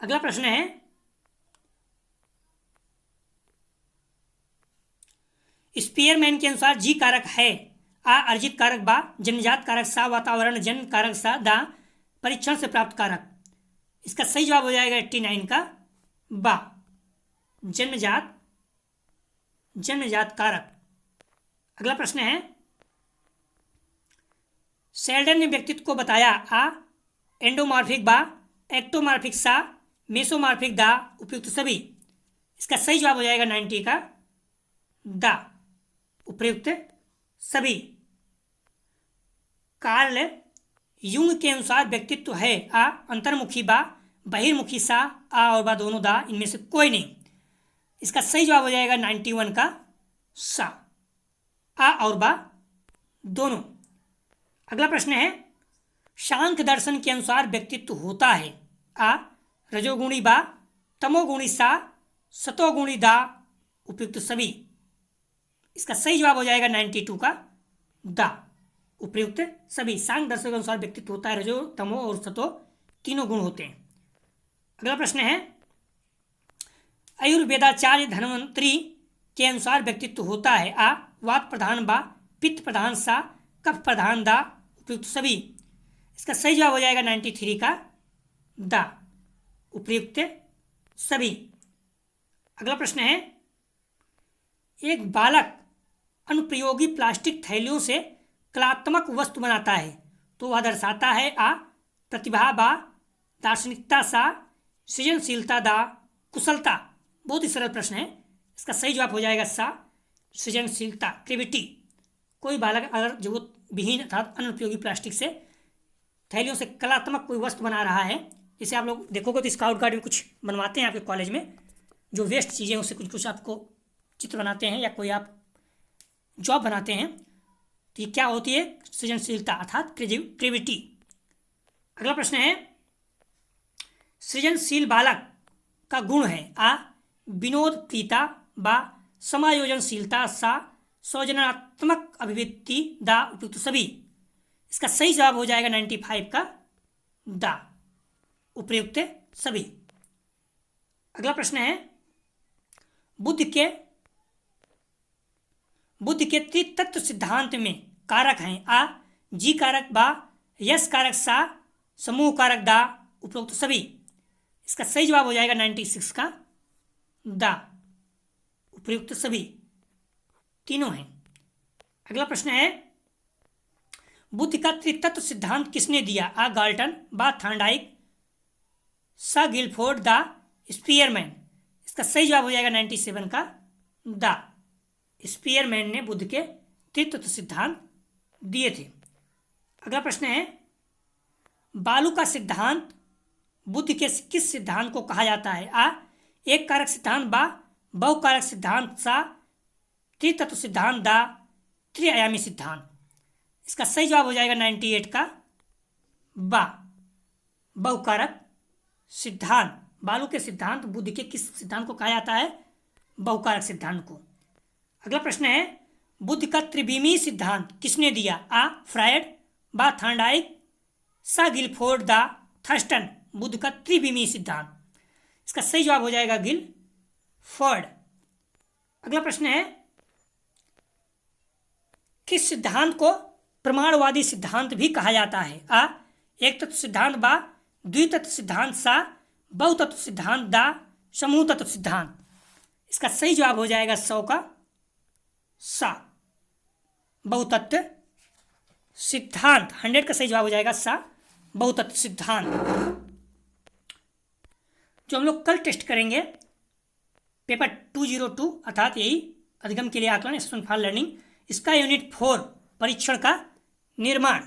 Speaker 1: अगला प्रश्न है, स्पीयरमैन के अनुसार जी कारक है? आ अर्जित कारक, बा जन्मजात कारक, सा वातावरण जन्य कारक, सा दा परीक्षण से प्राप्त कारक। इसका सही जवाब हो जाएगा 89 का बा, जन्मजात कारक। अगला प्रश्न है, शेल्डन ने व्यक्तित्व को बताया? आ एंडोमॉर्फिक, बा एक्टोमॉर्फिक, सा मेसोमॉर्फिक, दा उपयुक्त सभी। इसका सही जवाब हो जाएगा 90 का दा, उपयुक्त सभी। कार्ल युंग के अनुसार व्यक्तित्व है? आ अंतर्मुखी, बा बहिर्मुखी, सा आ और बा दोनों, दा इनमें से कोई नहीं। इसका सही जवाब हो जाएगा 91 का सा, आ और बा दोनों। अगला प्रश्न है, सांख्य दर्शन के अनुसार व्यक्तित्व होता है? आ रजोगुणी, बा तमोगुणी, सा सतोगुणी, दा उपयुक्त सभी। इसका सही जवाब हो जाएगा 92 का दा, उपयुक्त सभी। सांख्य दर्शन के अनुसार व्यक्तित्व होता है, रजो तमो और सतो तीनों गुण होते हैं। अगला प्रश्न है, आयुर्वेदाचार्य धन्वंतरी के अनुसार व्यक्तित्व होता है? आ वात प्रधान, बा पित्त प्रधान, सा कफ प्रधान, दा उपयुक्त सभी। इसका सही जवाब हो जाएगा 93 का दा, उपयुक्त सभी। अगला प्रश्न है, एक बालक अनुप्रयोगी प्लास्टिक थैलियों से कलात्मक वस्तु बनाता है तो वह दर्शाता है? आ प्रतिभा, बा दार्शनिकता, सा सृजनशीलता, दा कुशलता। बहुत ही सरल प्रश्न है। इसका सही जवाब हो जाएगा सा, सृजनशीलता, क्रिएटिविटी। कोई बालक अगर जरूरत विहीन अर्थात अनुपयोगी प्लास्टिक से थैलियों से कलात्मक कोई वस्तु बना रहा है, जैसे आप लोग देखोगे तो स्काउट गार्ड में कुछ बनवाते हैं आपके कॉलेज में, जो वेस्ट चीज़ें उससे कुछ कुछ आपको चित्र बनाते हैं या कोई आप जॉब बनाते हैं, तो ये क्या होती है? सृजनशीलता अर्थात क्रिएटिविटी। अगला प्रश्न है, सृजनशील बालक का गुण है? आ विनोद प्रीता, बा समायोजनशीलता सा सौजन्यात्मक अभिव्यक्ति दा उपयुक्त सभी। इसका सही जवाब हो जाएगा 95 का दा उपयुक्त सभी। अगला प्रश्न है बुद्ध के त्रितत्व सिद्धांत में कारक हैं आ जी कारक बा यस कारक सा समूह कारक दा उपरोक्त सभी। इसका सही जवाब हो जाएगा 96 का दा उपयुक्त सभी, तीनों हैं। अगला प्रश्न है बुद्ध का त्रितत्व सिद्धांत किसने दिया आ गाल्टन बा थॉर्नडाइक सा गिलफोर्ड दा स्पीयरमैन। इसका सही जवाब हो जाएगा 97 का दा स्पीयरमैन ने बुद्ध के त्रितत्व सिद्धांत दिए थे। अगला प्रश्न है बालू का सिद्धांत बुद्ध के किस सिद्धांत को कहा जाता है आ एक कारक सिद्धांत बा बहुकारक सिद्धांत सा त्रितत्व सिद्धांत दा त्रिआयामी सिद्धांत। इसका सही जवाब हो जाएगा 98 का बा बहुकारक सिद्धांत। बालू के सिद्धांत बुद्ध के किस सिद्धांत को कहा जाता है बहुकारक सिद्धांत को। अगला प्रश्न है बुद्ध का त्रिविमीय सिद्धांत किसने दिया आ फ्रायड बा थॉर्नडाइक सा गिलफोर्ड दा थर्स्टन। बुद्ध का त्रिविमीय सिद्धांत, इसका सही जवाब हो जाएगा गिलफोर्ड। अगला प्रश्न है किस सिद्धांत को प्रमाणवादी सिद्धांत भी कहा जाता है आ एक तत्व सिद्धांत बा द्वितत्व सिद्धांत सा बहुतत्व सिद्धांत दा समूह तत्व सिद्धांत। इसका सही जवाब हो जाएगा 100 का सा बहुतत्व सिद्धांत। 100 का सही जवाब हो जाएगा सा बहुतत्व सिद्धांत। जो हम लोग कल टेस्ट करेंगे पेपर 202 अर्थात यही अधिगम के लिए आकलन असेसमेंट फॉर लर्निंग, इसका यूनिट 4 परीक्षण का निर्माण।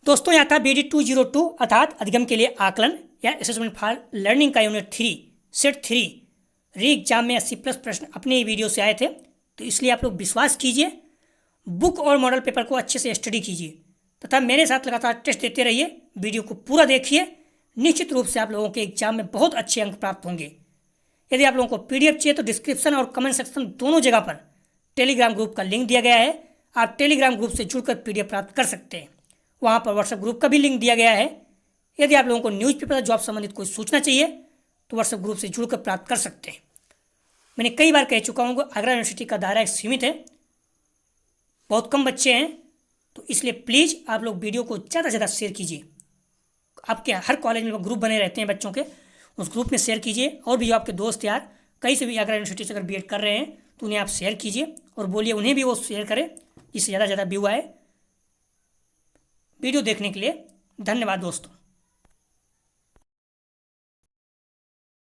Speaker 1: दोस्तों यहाँ था BD 202 अर्थात अधिगम के लिए आकलन या असेसमेंट फॉर लर्निंग का यूनिट 3 सेट 3 री एग्जाम में 80+ प्रश्न अपने ही वीडियो से आए थे, तो इसलिए आप लोग विश्वास कीजिए, बुक और मॉडल पेपर को अच्छे से स्टडी कीजिए तथा मेरे साथ लगातार टेस्ट देते रहिए। वीडियो को पूरा देखिए, निश्चित रूप से आप लोगों के एग्जाम में बहुत अच्छे अंक प्राप्त होंगे। यदि आप लोगों को PDF चाहिए तो डिस्क्रिप्शन और कमेंट सेक्शन दोनों जगह पर टेलीग्राम ग्रुप का लिंक दिया गया है। आप टेलीग्राम ग्रुप से जुड़कर PDF प्राप्त कर सकते हैं। वहाँ पर व्हाट्सएप ग्रुप का भी लिंक दिया गया है। यदि आप लोगों को न्यूज़पेपर जॉब संबंधित कोई सूचना चाहिए तो व्हाट्सएप ग्रुप से जुड़कर प्राप्त कर सकते हैं। मैंने कई बार कह चुका हूँ आगरा यूनिवर्सिटी का दायरा एक सीमित है, बहुत कम बच्चे हैं, तो इसलिए प्लीज़ आप लोग वीडियो को ज़्यादा से ज़्यादा शेयर कीजिए। आपके हर कॉलेज में ग्रुप बने रहते हैं बच्चों के, उस ग्रुप में शेयर कीजिए। और भी जो आपके दोस्त यार कहीं से भी आगरा यूनिवर्सिटी से अगर BEd कर रहे हैं तो उन्हें आप शेयर कीजिए और बोलिए उन्हें भी वो शेयर करें, जिससे ज़्यादा से ज़्यादा व्यू आए। वीडियो देखने के लिए धन्यवाद दोस्तों।